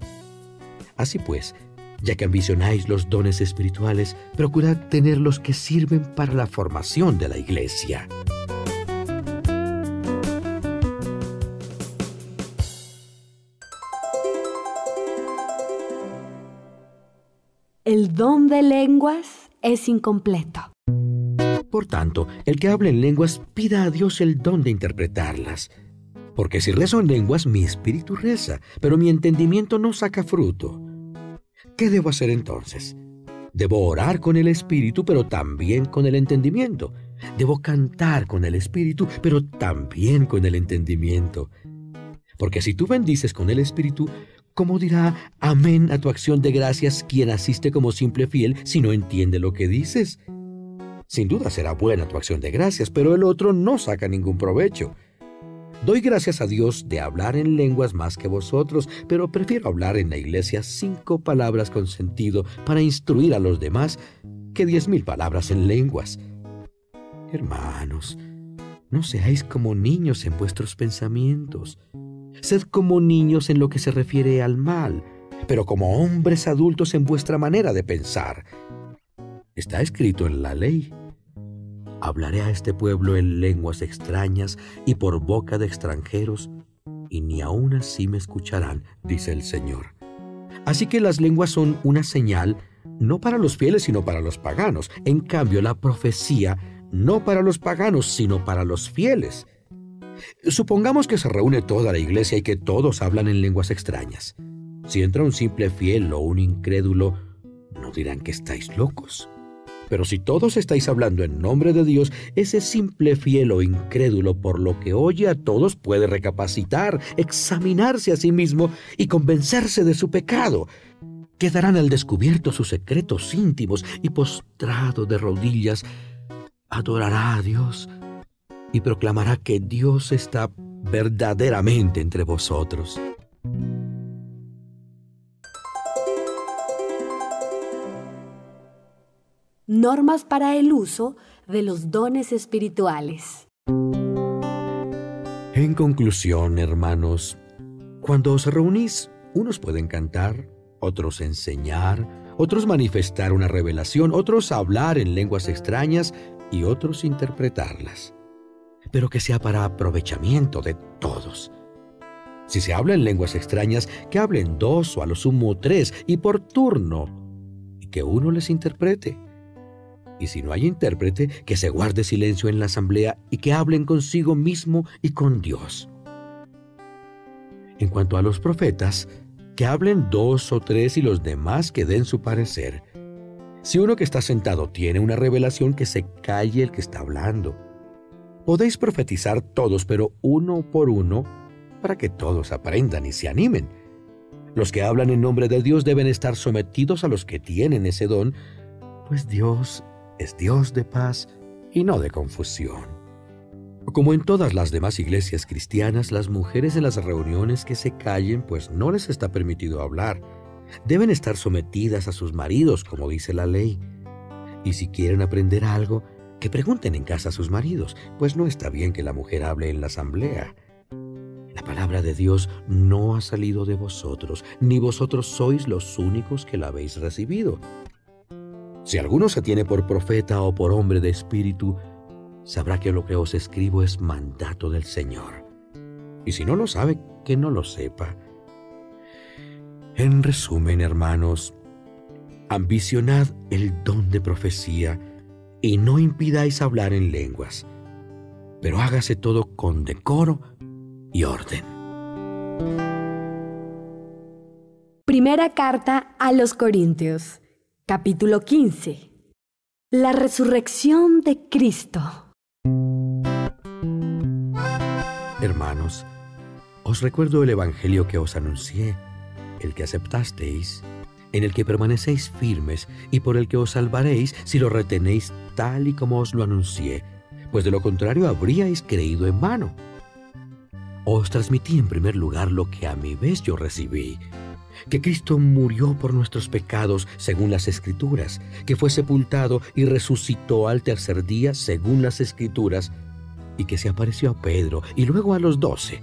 Así pues, ya que ambicionáis los dones espirituales, procurad tener los que sirven para la formación de la iglesia. El don de lenguas es incompleto. Por tanto, el que hable en lenguas pida a Dios el don de interpretarlas. Porque si rezo en lenguas, mi espíritu reza, pero mi entendimiento no saca fruto. ¿Qué debo hacer entonces? Debo orar con el espíritu, pero también con el entendimiento. Debo cantar con el espíritu, pero también con el entendimiento. Porque si tú bendices con el espíritu, ¿cómo dirá amén a tu acción de gracias quien asiste como simple fiel si no entiende lo que dices? Sin duda será buena tu acción de gracias, pero el otro no saca ningún provecho. Doy gracias a Dios de hablar en lenguas más que vosotros, pero prefiero hablar en la iglesia 5 palabras con sentido para instruir a los demás que 10,000 palabras en lenguas. Hermanos, no seáis como niños en vuestros pensamientos. Sed como niños en lo que se refiere al mal, pero como hombres adultos en vuestra manera de pensar. Está escrito en la ley: hablaré a este pueblo en lenguas extrañas y por boca de extranjeros, y ni aun así me escucharán, dice el Señor. Así que las lenguas son una señal, no para los fieles, sino para los paganos. En cambio, la profecía, no para los paganos, sino para los fieles. Supongamos que se reúne toda la iglesia y que todos hablan en lenguas extrañas. Si entra un simple fiel o un incrédulo, ¿no dirán que estáis locos? Pero si todos estáis hablando en nombre de Dios, ese simple fiel o incrédulo por lo que oye a todos puede recapacitar, examinarse a sí mismo y convencerse de su pecado. Quedarán al descubierto sus secretos íntimos y postrado de rodillas, adorará a Dios y proclamará que Dios está verdaderamente entre vosotros. Normas para el uso de los dones espirituales. En conclusión, hermanos, cuando os reunís, unos pueden cantar, otros enseñar, otros manifestar una revelación, otros hablar en lenguas extrañas y otros interpretarlas. Pero que sea para aprovechamiento de todos. Si se habla en lenguas extrañas, que hablen 2 o a lo sumo 3 y por turno, y que uno les interprete. Y si no hay intérprete, que se guarde silencio en la asamblea y que hablen consigo mismo y con Dios. En cuanto a los profetas, que hablen 2 o 3 y los demás que den su parecer. Si uno que está sentado tiene una revelación, que se calle el que está hablando. Podéis profetizar todos, pero uno por uno, para que todos aprendan y se animen. Los que hablan en nombre de Dios deben estar sometidos a los que tienen ese don, pues Dios es Dios de paz y no de confusión. Como en todas las demás iglesias cristianas, las mujeres en las reuniones que se callen, pues no les está permitido hablar. Deben estar sometidas a sus maridos, como dice la ley. Y si quieren aprender algo, que pregunten en casa a sus maridos, pues no está bien que la mujer hable en la asamblea. La palabra de Dios no ha salido de vosotros, ni vosotros sois los únicos que la habéis recibido. Si alguno se tiene por profeta o por hombre de espíritu, sabrá que lo que os escribo es mandato del Señor. Y si no lo sabe, que no lo sepa. En resumen, hermanos, ambicionad el don de profecía y no impidáis hablar en lenguas, pero hágase todo con decoro y orden. Primera carta a los Corintios, capítulo 15. La resurrección de Cristo. Hermanos, os recuerdo el Evangelio que os anuncié, el que aceptasteis, en el que permanecéis firmes y por el que os salvaréis si lo retenéis tal y como os lo anuncié, pues de lo contrario habríais creído en vano. Os transmití en primer lugar lo que a mi vez yo recibí, que Cristo murió por nuestros pecados según las Escrituras, que fue sepultado y resucitó al tercer día según las Escrituras, y que se apareció a Pedro y luego a los 12.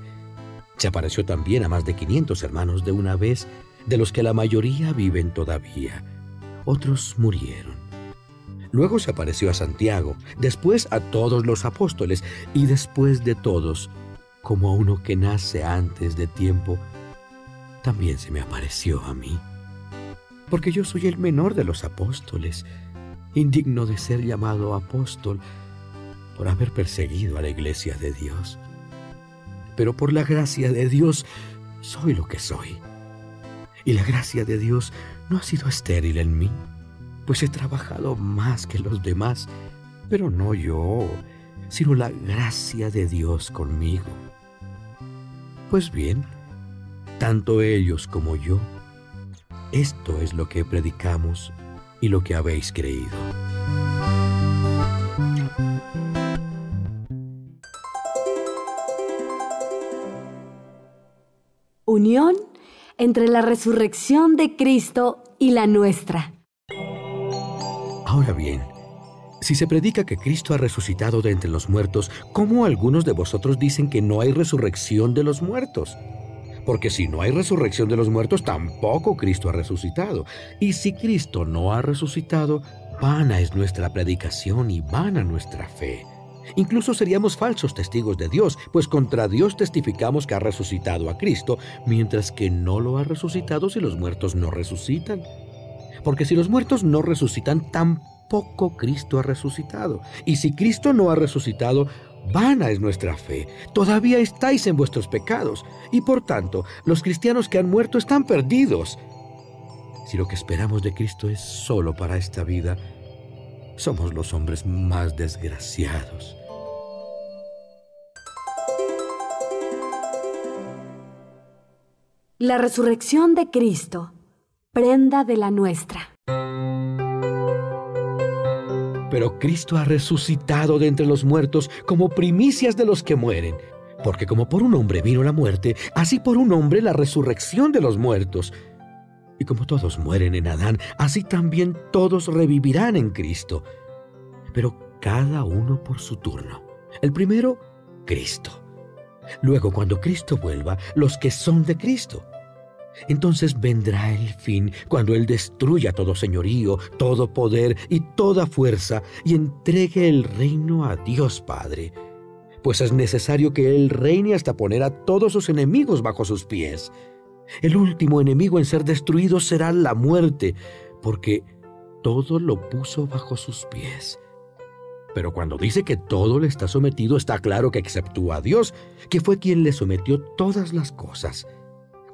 Se apareció también a más de 500 hermanos de una vez, de los que la mayoría viven todavía. Otros murieron. Luego se apareció a Santiago, después a todos los apóstoles, y después de todos, como a uno que nace antes de tiempo, también se me apareció a mí. Porque yo soy el menor de los apóstoles, indigno de ser llamado apóstol por haber perseguido a la iglesia de Dios. Pero por la gracia de Dios soy lo que soy. Y la gracia de Dios no ha sido estéril en mí, pues he trabajado más que los demás, pero no yo, sino la gracia de Dios conmigo. Pues bien, tanto ellos como yo, esto es lo que predicamos y lo que habéis creído. Unión entre la resurrección de Cristo y la nuestra. Ahora bien, si se predica que Cristo ha resucitado de entre los muertos, ¿cómo algunos de vosotros dicen que no hay resurrección de los muertos? Porque si no hay resurrección de los muertos, tampoco Cristo ha resucitado. Y si Cristo no ha resucitado, vana es nuestra predicación y vana nuestra fe. Incluso seríamos falsos testigos de Dios, pues contra Dios testificamos que ha resucitado a Cristo, mientras que no lo ha resucitado si los muertos no resucitan. Porque si los muertos no resucitan, tampoco Cristo ha resucitado. Y si Cristo no ha resucitado, vana es nuestra fe. Todavía estáis en vuestros pecados, y por tanto, los cristianos que han muerto están perdidos. Si lo que esperamos de Cristo es solo para esta vida, somos los hombres más desgraciados. La resurrección de Cristo, prenda de la nuestra. Pero Cristo ha resucitado de entre los muertos como primicias de los que mueren. Porque como por un hombre vino la muerte, así por un hombre la resurrección de los muertos. Y como todos mueren en Adán, así también todos revivirán en Cristo. Pero cada uno por su turno. El primero, Cristo. Luego, cuando Cristo vuelva, los que son de Cristo. Entonces vendrá el fin, cuando Él destruya todo señorío, todo poder y toda fuerza, y entregue el reino a Dios Padre. Pues es necesario que Él reine hasta poner a todos sus enemigos bajo sus pies. El último enemigo en ser destruido será la muerte, porque todo lo puso bajo sus pies. Pero cuando dice que todo le está sometido, está claro que exceptúa a Dios, que fue quien le sometió todas las cosas.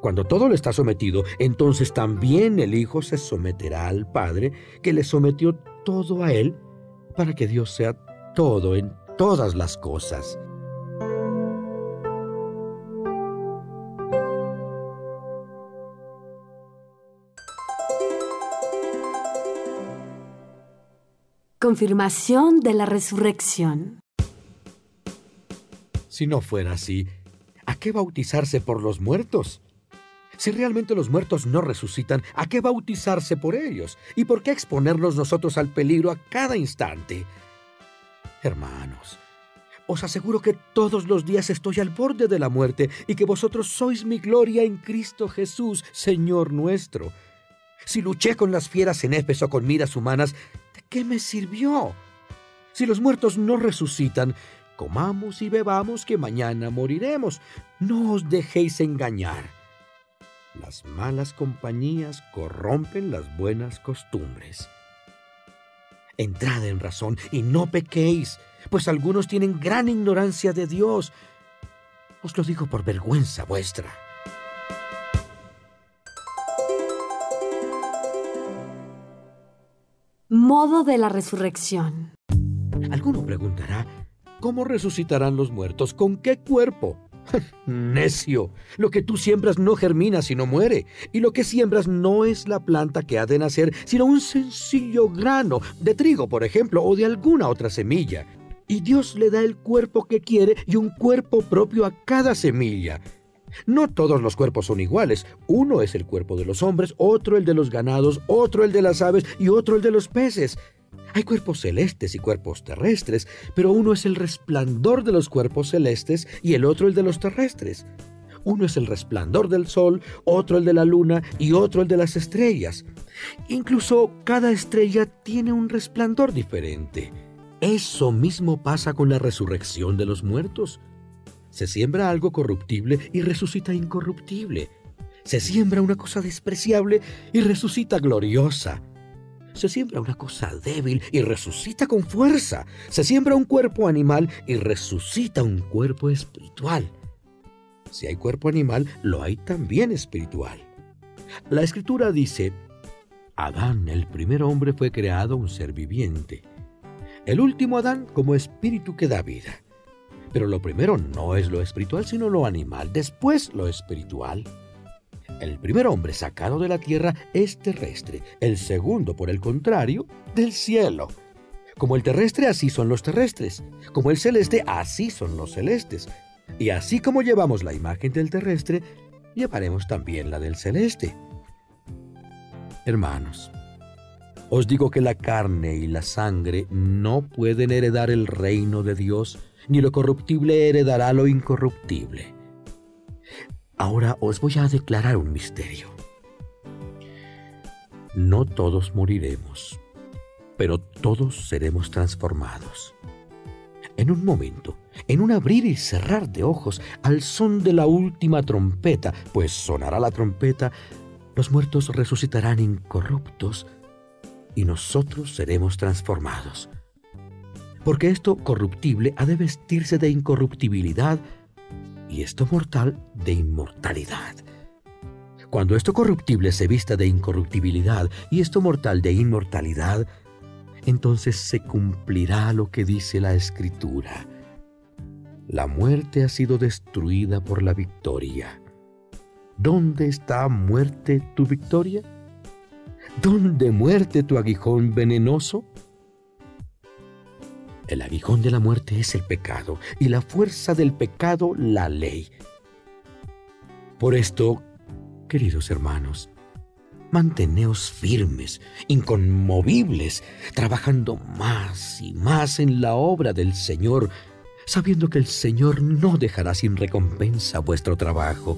Cuando todo le está sometido, entonces también el Hijo se someterá al Padre, que le sometió todo a Él, para que Dios sea todo en todas las cosas. Confirmación de la resurrección. Si no fuera así, ¿a qué bautizarse por los muertos? Si realmente los muertos no resucitan, ¿a qué bautizarse por ellos? ¿Y por qué exponernos nosotros al peligro a cada instante? Hermanos, os aseguro que todos los días estoy al borde de la muerte y que vosotros sois mi gloria en Cristo Jesús, Señor nuestro. Si luché con las fieras en Éfeso con miras humanas, ¿de qué me sirvió? Si los muertos no resucitan, comamos y bebamos que mañana moriremos. No os dejéis engañar. Las malas compañías corrompen las buenas costumbres. Entrad en razón y no pequéis, pues algunos tienen gran ignorancia de Dios. Os lo digo por vergüenza vuestra. modo de la resurrección. Alguno preguntará, ¿cómo resucitarán los muertos? ¿Con qué cuerpo? Necio, lo que tú siembras no germina sino muere, y lo que siembras no es la planta que ha de nacer, sino un sencillo grano de trigo, por ejemplo, o de alguna otra semilla. Y Dios le da el cuerpo que quiere y un cuerpo propio a cada semilla. No todos los cuerpos son iguales. Uno es el cuerpo de los hombres, otro el de los ganados, otro el de las aves y otro el de los peces. Hay cuerpos celestes y cuerpos terrestres, pero uno es el resplandor de los cuerpos celestes y el otro el de los terrestres. Uno es el resplandor del sol, otro el de la luna y otro el de las estrellas. Incluso cada estrella tiene un resplandor diferente. Eso mismo pasa con la resurrección de los muertos. Se siembra algo corruptible y resucita incorruptible. Se siembra una cosa despreciable y resucita gloriosa. Se siembra una cosa débil y resucita con fuerza. Se siembra un cuerpo animal y resucita un cuerpo espiritual. Si hay cuerpo animal, lo hay también espiritual. La Escritura dice, Adán, el primer hombre, fue creado un ser viviente. El último Adán como espíritu que da vida. Pero lo primero no es lo espiritual, sino lo animal, después lo espiritual. El primer hombre sacado de la tierra es terrestre, el segundo, por el contrario, del cielo. Como el terrestre, así son los terrestres. Como el celeste, así son los celestes. Y así como llevamos la imagen del terrestre, llevaremos también la del celeste. Hermanos, os digo que la carne y la sangre no pueden heredar el reino de Dios, ni lo corruptible heredará lo incorruptible. Ahora os voy a declarar un misterio. No todos moriremos, pero todos seremos transformados. En un momento, en un abrir y cerrar de ojos, al son de la última trompeta, pues sonará la trompeta, los muertos resucitarán incorruptos y nosotros seremos transformados. Porque esto corruptible ha de vestirse de incorruptibilidad y esto mortal de inmortalidad. Cuando esto corruptible se vista de incorruptibilidad y esto mortal de inmortalidad, entonces se cumplirá lo que dice la Escritura. La muerte ha sido destruida por la victoria. ¿Dónde está, muerte, tu victoria? ¿Dónde, muerte, tu aguijón venenoso? El aguijón de la muerte es el pecado, y la fuerza del pecado, la ley. Por esto, queridos hermanos, manteneos firmes, inconmovibles, trabajando más y más en la obra del Señor, sabiendo que el Señor no dejará sin recompensa vuestro trabajo.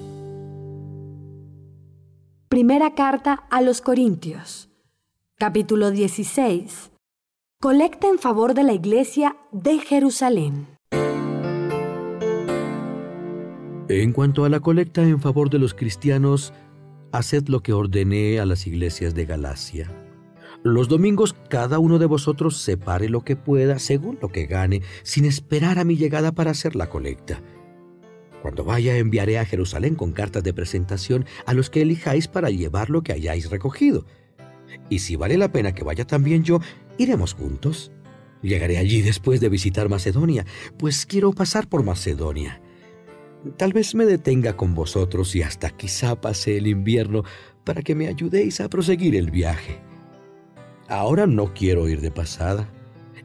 Primera carta a los Corintios, capítulo 16. Colecta en favor de la Iglesia de Jerusalén. En cuanto a la colecta en favor de los cristianos, haced lo que ordené a las iglesias de Galacia. Los domingos cada uno de vosotros separe lo que pueda según lo que gane, sin esperar a mi llegada para hacer la colecta. Cuando vaya enviaré a Jerusalén con cartas de presentación a los que elijáis para llevar lo que hayáis recogido. Y si vale la pena que vaya también yo, iremos juntos. Llegaré allí después de visitar Macedonia, pues quiero pasar por Macedonia. Tal vez me detenga con vosotros y hasta quizá pase el invierno para que me ayudéis a proseguir el viaje. Ahora no quiero ir de pasada.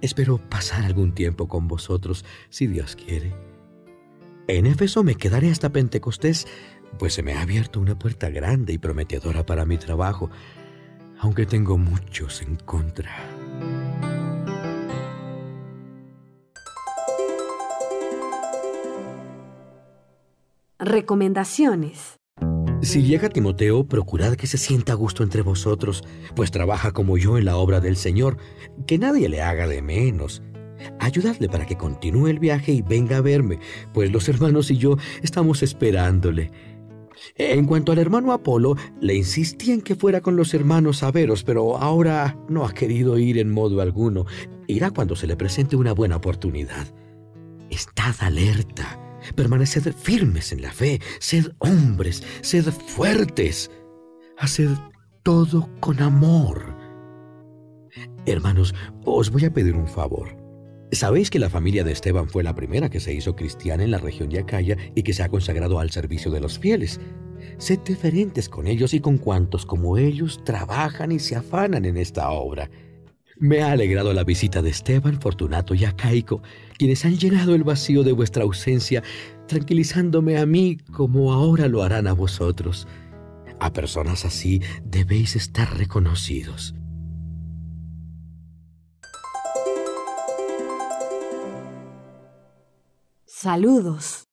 Espero pasar algún tiempo con vosotros, si Dios quiere. En Éfeso me quedaré hasta Pentecostés, pues se me ha abierto una puerta grande y prometedora para mi trabajo, aunque tengo muchos en contra. Recomendaciones. Si llega Timoteo, procurad que se sienta a gusto entre vosotros, pues trabaja como yo en la obra del Señor, que nadie le haga de menos. Ayudadle para que continúe el viaje y venga a verme, pues los hermanos y yo estamos esperándole. En cuanto al hermano Apolo, le insistí en que fuera con los hermanos a veros, pero ahora no ha querido ir en modo alguno. Irá cuando se le presente una buena oportunidad. Estad alerta, permaneced firmes en la fe, sed hombres, sed fuertes, haced todo con amor. Hermanos, os voy a pedir un favor. Sabéis que la familia de Esteban fue la primera que se hizo cristiana en la región de Acaya y que se ha consagrado al servicio de los fieles. Sed deferentes con ellos y con cuantos como ellos trabajan y se afanan en esta obra. Me ha alegrado la visita de Esteban, Fortunato y Acaico, quienes han llenado el vacío de vuestra ausencia, tranquilizándome a mí como ahora lo harán a vosotros. A personas así debéis estar reconocidos. Saludos.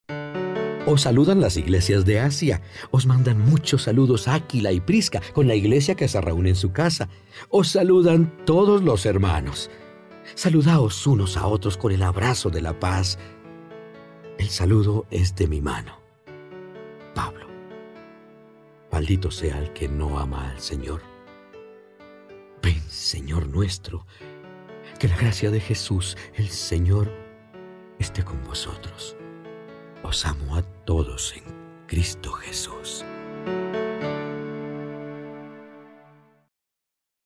Os saludan las iglesias de Asia. Os mandan muchos saludos Áquila y Prisca con la iglesia que se reúne en su casa. Os saludan todos los hermanos. Saludaos unos a otros con el abrazo de la paz. El saludo es de mi mano. Pablo. Maldito sea el que no ama al Señor. Ven, Señor nuestro, que la gracia de Jesús, el Señor, esté con vosotros. Os amo a todos en Cristo Jesús.